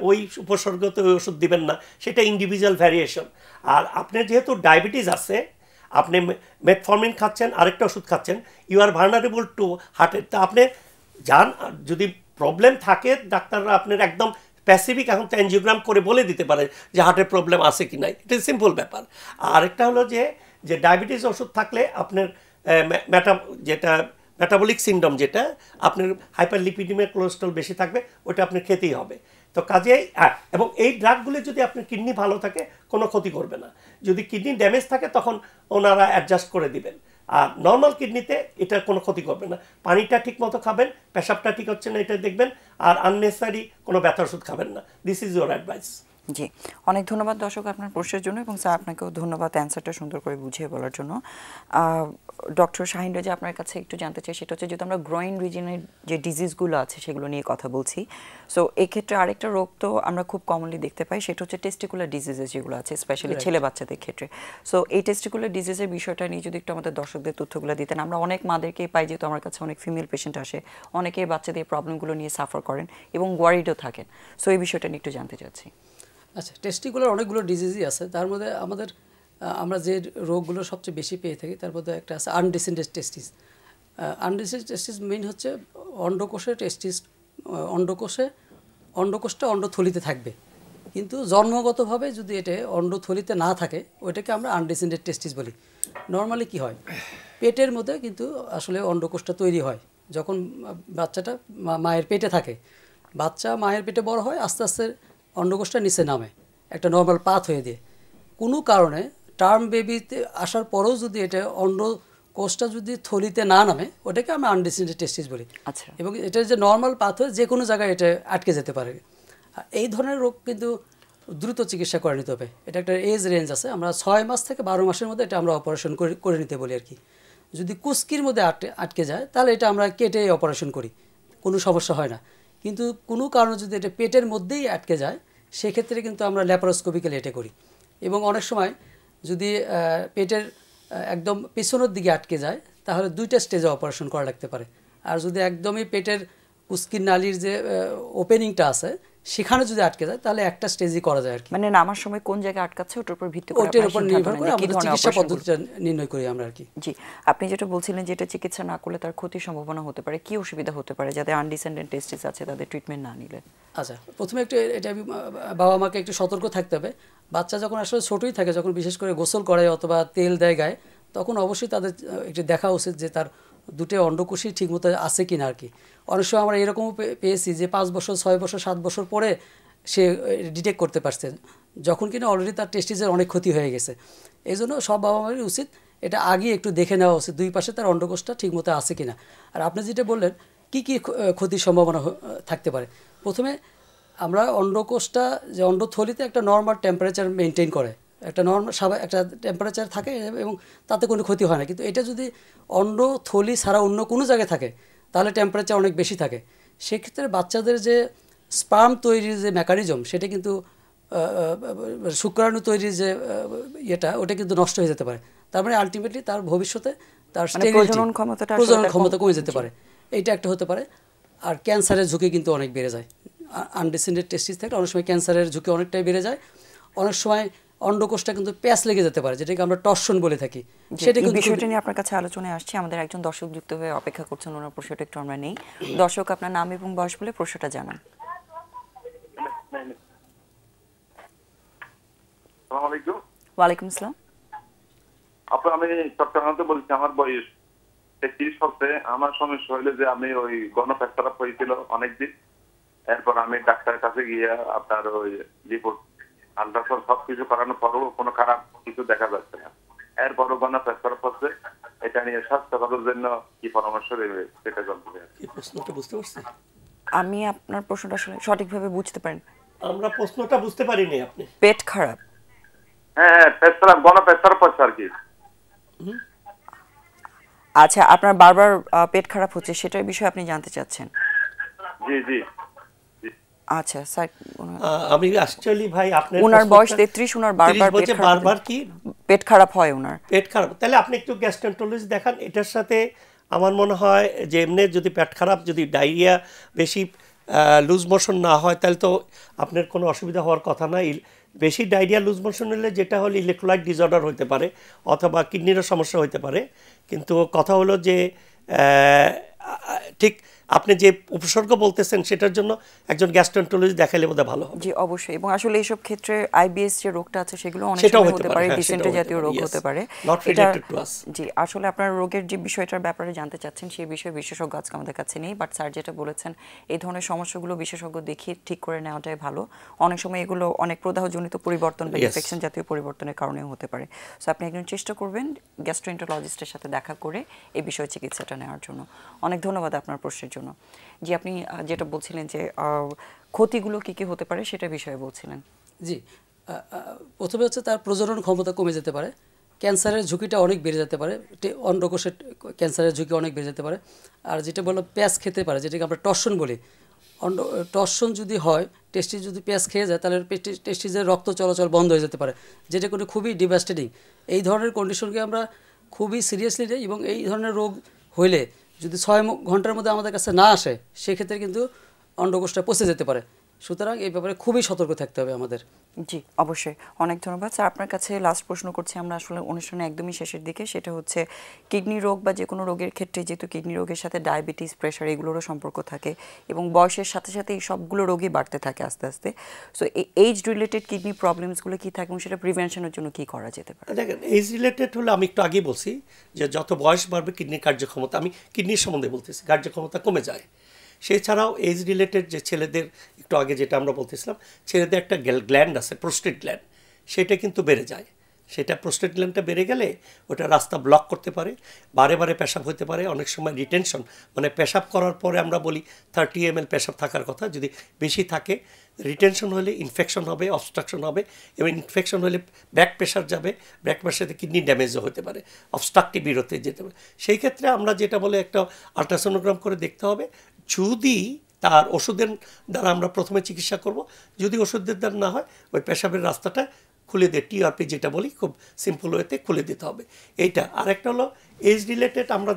ওই উপসর্গতে ওই ওষুধ দিবেন না, সেটা ইন্ডিভিজুয়াল ভ্যারিয়েশন। আর আপনার যেহেতু ডায়াবেটিস আছে, আপনি মেটফর্মিন খাচ্ছেন, আরেকটা ওষুধ খাচ্ছেন, ইউ আর ভালনারেবল টু হার্টের। তা আপনি যান, যদি প্রবলেম থাকে ডাক্তাররা আপনার একদম স্পেসিফিক এখন তো অ্যানজিওগ্রাম করে বলে দিতে পারে যে হার্টের প্রবলেম আছে কি নাই, এটা সিম্পল ব্যাপার। আরেকটা হলো যে ডায়াবেটিস ওষুধ থাকলে আপনার যেটা মেটাবলিক সিন্ড্রোম, যেটা আপনার হাইপারলিপিডিমিয়া, কোলেস্ট্রল বেশি থাকবে, ওটা আপনার খেতেই হবে। তো কাজেই এবং এই ড্রাগগুলি যদি আপনার কিডনি ভালো থাকে কোনো ক্ষতি করবে না, যদি কিডনি ড্যামেজ থাকে তখন ওনারা অ্যাডজাস্ট করে দিবেন। আর নর্মাল কিডনিতে এটা কোনো ক্ষতি করবে না। পানিটা ঠিক মতো খাবেন, পেশাবটা ঠিক হচ্ছে না এটা দেখবেন, আর আননেসারি কোনো ব্যথার ওষুধ খাবেন না। This is your advice. জি, অনেক ধন্যবাদ দর্শক আপনার প্রশ্নের জন্য, এবং স্যার আপনাকেও ধন্যবাদ অ্যান্সারটা সুন্দর করে বুঝিয়ে বলার জন্য। ডক্টর শাহিন রেজা, আপনার কাছে একটু জানতে চাই, সেটা হচ্ছে যেহেতু আমরা গ্রোইন রিজনের যে ডিজিজগুলো আছে সেগুলো নিয়ে কথা বলছি, সো এক্ষেত্রে আরেকটা রোগ তো আমরা খুব কমনলি দেখতে পাই, সেটা হচ্ছে টেস্টিকুলার ডিজিজেস যেগুলো আছে, স্পেশালি ছেলে বাচ্চাদের ক্ষেত্রে। সো এই টেস্টিকুলার ডিজিজের বিষয়টা নিয়ে যদি একটু আমাদের দর্শকদের তথ্যগুলো দিতেন। আমরা অনেক মাদেরকেই পাই, যেহেতু আমার কাছে অনেক ফিমেল পেশেন্ট আসে, অনেকেই বাচ্চাদের প্রবলেমগুলো নিয়ে সাফার করেন এবং ওয়ারিডও থাকেন। সো এই বিষয়টা নিয়ে একটু জানতে চাচ্ছি। আচ্ছা, টেস্টিকুলার অনেকগুলো ডিজিজই আছে, তার মধ্যে আমরা যে রোগগুলো সবচেয়ে বেশি পেয়ে থাকি তার মধ্যে একটা আছে আনডিসেন্ডেড টেস্টিস। আনডিসেন্ডেড টেস্টিস মেইন হচ্ছে অন্ডকোষে টেস্টিস, অন্ডকোষটা অন্ডথলিতে থাকবে, কিন্তু জন্মগতভাবে যদি এটা অন্ডথলিতে না থাকে ওইটাকে আমরা আনডিসেন্ডেড টেস্টিস বলি। নর্মালি কি হয়, পেটের মধ্যে কিন্তু আসলে অন্ডকোষটা তৈরি হয় যখন বাচ্চাটা মায়ের পেটে থাকে। বাচ্চা মায়ের পেটে বড় হয়, আস্তে আস্তে অন্ডকোষটা নিচে নামে একটা নর্মাল পাথ হয়ে দিয়ে। কোনো কারণে টার্ম বেবিতে আসার পরেও যদি এটা অন্ডকোষটা যদি থলিতে না নামে, ওটাকে আমরা আনডিসেন্ডেড টেস্টিস বলি। আচ্ছা। এবং এটা যে নর্মাল পাথ হয়ে যে কোনো জায়গায় এটা আটকে যেতে পারে। এই ধরনের রোগ কিন্তু দ্রুত চিকিৎসা করে নিতে হবে। এটা একটা এজ রেঞ্জ আছে, আমরা 6 মাস থেকে 12 মাসের মধ্যে এটা আমরা অপারেশন করে নিতে বলি আর কি। যদি কুস্কির মধ্যে আটকে যায় তাহলে এটা আমরা কেটে অপারেশন করি, কোনো সমস্যা হয় না। কিন্তু কোনো কারণে যদি এটা পেটের মধ্যেই আটকে যায়, সেক্ষেত্রে কিন্তু আমরা ল্যাপারোস্কোপিক্যালি এটা করি। এবং অনেক সময় যদি পেটের একদম পেছনের দিকে আটকে যায় তাহলে 2টা স্টেজে অপারেশন করা লাগতে পারে। আর যদি একদমই পেটের কুস্কির নালীর যে ওপেনিংটা আছে সেখানে যদি আটকে যায় তাহলে একটা স্টেজই করা যায় আর কি। মানে নামার সময় কোন জায়গায় আটকাচ্ছে ওটার উপর ভিত্তি করে ওটার উপর নির্ভর করে আমরা চিকিৎসা পদ্ধতিটা নির্ণয় করি আমরা আর কি। জি, আপনি যেটা বলছিলেন যে এটা চিকিৎসা না করলে তার ক্ষতির সম্ভাবনা হতে পারে, কি অসুবিধা হতে পারে যাদের আনডিসেন্ডেন্ট টেস্টিস আছে তাদের ট্রিটমেন্ট না নিলে? আচ্ছা, প্রথমে একটু এটা বাবা মাকে একটু সতর্ক থাকতে হবে। বাচ্চা যখন আসলে ছোটোই থাকে, যখন বিশেষ করে গোসল করায় অথবা তেল দেয় গায়ে, তখন অবশ্যই তাদের একটু দেখা উচিত যে তার দুটো অন্ডকোষই ঠিকমতো আছে কিনা আর কি। অনেক সময় আমরা এরকমও পেয়েছি যে 5 বছর 6 বছর 7 বছর পরে সে ডিটেক্ট করতে পারছে, যখন কিনা অলরেডি তার টেস্টিসের অনেক ক্ষতি হয়ে গেছে। এই জন্য সব বাবা মায়ের উচিত এটা আগে একটু দেখে নেওয়া উচিত, দুই পাশে তার অন্ডকোষটা ঠিকমতো আছে কিনা। আর আপনি যেটা বললেন কি কি ক্ষতির সম্ভাবনা থাকতে পারে, প্রথমে আমরা অন্ডকোষটা যে অন্ডথলিতে একটা নর্মাল টেম্পারেচার মেনটেন করে, একটা নর্মাল একটা টেম্পারেচার থাকে এবং তাতে কোনো ক্ষতি হয় না। কিন্তু এটা যদি অন্ডথলি ছাড়া অন্য কোনো জায়গায় থাকে তাহলে টেম্পারেচার অনেক বেশি থাকে। সেক্ষেত্রে বাচ্চাদের যে স্পার্ম তৈরির যে মেকানিজম, সেটা কিন্তু শুক্রাণু তৈরির যে ওটা কিন্তু নষ্ট হয়ে যেতে পারে। তার মানে আলটিমেটলি তার ভবিষ্যতে তার প্রজনন ক্ষমতা কমে যেতে পারে, এইটা একটা হতে পারে। আর ক্যান্সারের ঝুঁকি কিন্তু অনেক বেড়ে যায়। আনডিসেন্ডেড টেস্টিস থেকে অনেক সময় ক্যান্সারের ঝুঁকি অনেকটাই বেড়ে যায়। অনেক সময় অন্ডকোষটা কিন্তু প্যাঁচ লেগে যেতে পারে, যেটাকে আমরা টর্শন বলে থাকি। সেটা কিন্তু বিষয়টা নিয়ে আপনার কাছে আলোচনায় আসছে। আমাদের একজন দর্শক যুক্ত হয়ে অপেক্ষা করছেন, ওনার প্রশ্নটা একটু আমরা নেই। দর্শক, আপনার নাম এবং বয়স বলে প্রশ্নটা জানান। ওয়ালাইকুম আসসালাম। আপু, আমি চট্টগ্রামতে বলছি। আমার বয়স 30 হচ্ছে। আমার সমস্যা হইলো যে আমি ওই গণপ্রেসারাপ হয়েছিল অনেকদিন। এরপর আমি ডাক্তারের কাছে গিয়ে আপনার ওই রিপোর্ট আলট্রাসাউন্ড সবকিছু করানোর পরও কোনো খারাপ কিছু দেখা যাচ্ছে না। এরপরও গণপ্রেসারাপ হচ্ছে। এটা নিয়ে স্বাস্থ্যকরের জন্য কি পরামর্শ দেবে সেটা জানতে চাই। প্রশ্নটা বুঝতে পারছি? আমি আপনার প্রশ্নটা আসলে সঠিকভাবে বুঝতে পারিনি। আমরা প্রশ্নটা বুঝতে পারিনি। আপনি পেট খারাপ? হ্যাঁ, পেসারাপ, গণপ্রেসারাপ হচ্ছে আর কি। আচ্ছা, আপনার বারবার পেট খারাপ হচ্ছে, সেটার বিষয়ে আপনি জানতে চাচ্ছেন? জি জি। আচ্ছা স্যার, আমি অ্যাকচুয়ালি ভাই আপনার ওনার বয়স 33, ওনার বারবার কি পেট খারাপ হয় ওনার? পেট খারাপ, তাহলে আপনি একটু গ্যাস্ট্রোএন্টারোলজি দেখান। এটার সাথে আমার মনে হয় যে এমনি যদি পেট খারাপ, যদি ডায়রিয়া বেশি লুজ মোশন না হয় তাহলে তো আপনার কোনো অসুবিধা হওয়ার কথা না। বেশি ডায়রিয়া লুজ মোশন হলে যেটা হলো ইলেকট্রোলাইট ডিসঅর্ডার হতে পারে অথবা কিডনিরও সমস্যা হতে পারে। কিন্তু কথা হলো যে ঠিক আপনি যে উপসর্গ বলতেছেন সেটার জন্য একজন গ্যাস্ট্রোএন্টারোলজি দেখাইলে বোধহয় ভালো হবে। জি অবশ্যই। এবং আসলে এইসব ক্ষেত্রে আইবিএস যে রোগটা আছে সেগুলো অনেক সময় হতে পারে, ডিসেন্ট্রি জাতীয় রোগ হতে পারে। জি, আসলে আপনার রোগের যে বিষয়টার ব্যাপারে জানতে চাচ্ছেন সেই বিষয়ে বিশেষজ্ঞ আজকে আমাদের কাছে নেই। বাট স্যার যেটা বলেছেন, এই ধরনের সমস্যাগুলো বিশেষজ্ঞ দেখিয়ে ঠিক করে নেওয়াটাই ভালো। অনেক সময় এগুলো অনেক প্রদাহজনিত পরিবর্তন বা ইনফেকশন জাতীয় পরিবর্তনের কারণেও হতে পারে। সো আপনি একজন চেষ্টা করবেন গ্যাস্ট্রোএন্টারোলজিস্টের সাথে দেখা করে এই বিষয়ে চিকিৎসাটা নেওয়ার জন্য। অনেক ধন্যবাদ আপনার প্রশ্নের জন্য। জি, আপনি যেটা বলছিলেন যে ক্ষতিগুলো কি কি হতে পারে সেটা বিষয়ে বলছিলেন। জি, প্রথমে হচ্ছে তার প্রজনন ক্ষমতা কমে যেতে পারে, ক্যান্সারের ঝুঁকিটা অনেক বেড়ে যেতে পারে, অন্ডকোষের ক্যান্সারের ঝুঁকি অনেক বেড়ে যেতে পারে। আর যেটা বললো প্যাঁচ খেতে পারে, যেটাকে আমরা টর্শন বলি। টর্শন যদি হয়, টেস্টিস যদি প্যাঁচ খেয়ে যায় তাহলে টেস্টিসের রক্ত চলাচল বন্ধ হয়ে যেতে পারে, যেটা কোনো খুবই ডিভাস্টেটিং। এই ধরনের কন্ডিশনকে আমরা খুবই সিরিয়াসলি নিই এবং এই ধরনের রোগ হইলে যদি 6 ঘন্টার মধ্যে আমাদের কাছে না আসে সেক্ষেত্রে কিন্তু অন্ডকোষটা পচে যেতে পারে সুতরাং এই ব্যাপারে খুবই সতর্ক থাকতে হবে আমাদের। জি অবশ্যই, অনেক ধন্যবাদ স্যার। আপনার কাছে লাস্ট প্রশ্ন করছি আমরা আসলে অনুষ্ঠানে একদমই শেষের দিকে, সেটা হচ্ছে কিডনি রোগ বা যে কোনো রোগের ক্ষেত্রে যেহেতু কিডনি রোগের সাথে ডায়াবেটিস, প্রেশার এগুলোরও সম্পর্ক থাকে এবং বয়সের সাথে সাথে এই সবগুলো রোগই বাড়তে থাকে আস্তে আস্তে। সো এইজ রিলেটেড কিডনি প্রবলেমসগুলো কী থাকে এবং সেটা প্রিভেনশনের জন্য কী করা যেতে পারে? দেখেন এইজ রিলেটেড হলে আমি একটু আগেই বলছি যে যত বয়স বাড়বে কিডনির কার্যক্ষমতা, আমি কিডনির সম্বন্ধে বলতেছি, কার্যক্ষমতা কমে যায়। সেছাড়াও এজ রিলেটেড যে ছেলেদের একটু আগে যেটা আমরা বলতেছিলাম, ছেলেদের একটা গ্ল্যান্ড আছে প্রোস্টেট গ্ল্যান্ড, সেটা কিন্তু বেড়ে যায়। সেটা প্রোস্টেট গ্ল্যান্ডটা বেড়ে গেলে ওটা রাস্তা ব্লক করতে পারে, বারে বারে পেশাব হতে পারে, অনেক সময় রিটেনশন, মানে পেশাব করার পরে আমরা বলি 30 ml পেশাব থাকার কথা, যদি বেশি থাকে রিটেনশন হলে ইনফেকশন হবে, অবস্ট্রাকশন হবে, এবং ইনফেকশন হলে ব্যাক প্রেশার যাবে, ব্যাক প্রেশারে কিডনি ড্যামেজও হতে পারে, অবস্ট্রাকটিভ বিরতে যেতে পারে। সেই ক্ষেত্রে আমরা যেটা বলে একটা আলট্রাসোনোগ্রাম করে দেখতে হবে, যদি তার ওষুধের দ্বারা আমরা প্রথমে চিকিৎসা করব, যদি ওষুধের দ্বারা না হয় ওই পেশাবের রাস্তাটা খুলে দিয়ে টিআরপি যেটা বলি খুব সিম্পল ওয়েতে খুলে দিতে হবে। এইটা আরেকটা হলো এজ রিলেটেড, আমরা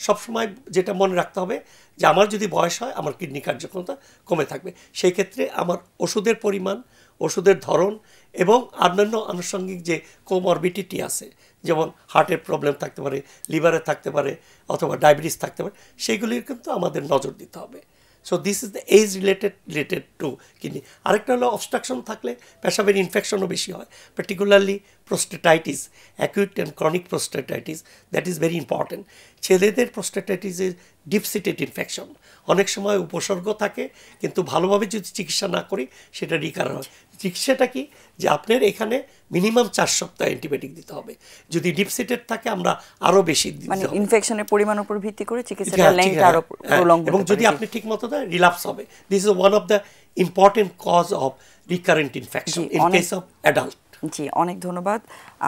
সবসময় যেটা মনে রাখতে হবে যে আমার যদি বয়স হয় আমার কিডনি কার্যক্ষমতা কমে থাকবে। সেই ক্ষেত্রে আমার ওষুধের পরিমাণ, ওষুধের ধরন এবং অন্যান্য আনুষঙ্গিক যে কোমরবিডিটি আছে, যেমন হার্টের প্রবলেম থাকতে পারে, লিভারে থাকতে পারে, অথবা ডায়াবেটিস থাকতে পারে, সেগুলির কিন্তু আমাদের নজর দিতে হবে। So this is the age related to kidney. আরেকটা হলো অবস্ট্রাকশন থাকলে পেশাবের ইনফেকশনও বেশি হয়, particularly prostatitis, acute and chronic prostatitis, that is very important. ছেলেদের prostatitis is deep seated infection, অনেক সময় উপসর্গ থাকে কিন্তু ভালোভাবে যদি চিকিৎসা না করি সেটা রিকার হয়। চিকিৎসাটা কি, যে আপনার এখানে মিনিমাম 4 সপ্তাহ অ্যান্টিবায়োটিক দিতে হবে, যদি ডিপ সিটেড থাকে আমরা আরও বেশি দিতে মানে হবে, ইনফেকশনের পরিমাণ উপর ভিত্তি করে চিকিৎসাটা লেংথ আরো প্রলং এবং যদি আপনি ঠিকমতো দেন রিল্যাপস হবে। This is one of the important cause of recurrent infection in case of adult. জি অনেক ধন্যবাদ।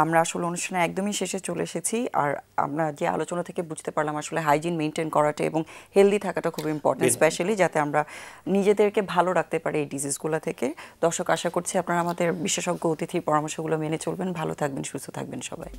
আমরা আসলে অনুষ্ঠানে একদমই শেষে চলে এসেছি, আর আমরা যে আলোচনা থেকে বুঝতে পারলাম আসলে হাইজিন মেনটেন করাটা এবং হেলদি থাকাটা খুব ইম্পর্টেন্ট, স্পেশালি যাতে আমরা নিজেদেরকে ভালো রাখতে পারি এই ডিজিজগুলো থেকে। দর্শক আশা করছি আপনারা আমাদের বিশেষজ্ঞ অতিথির পরামর্শগুলো মেনে চলবেন, ভালো থাকবেন, সুস্থ থাকবেন সবাই।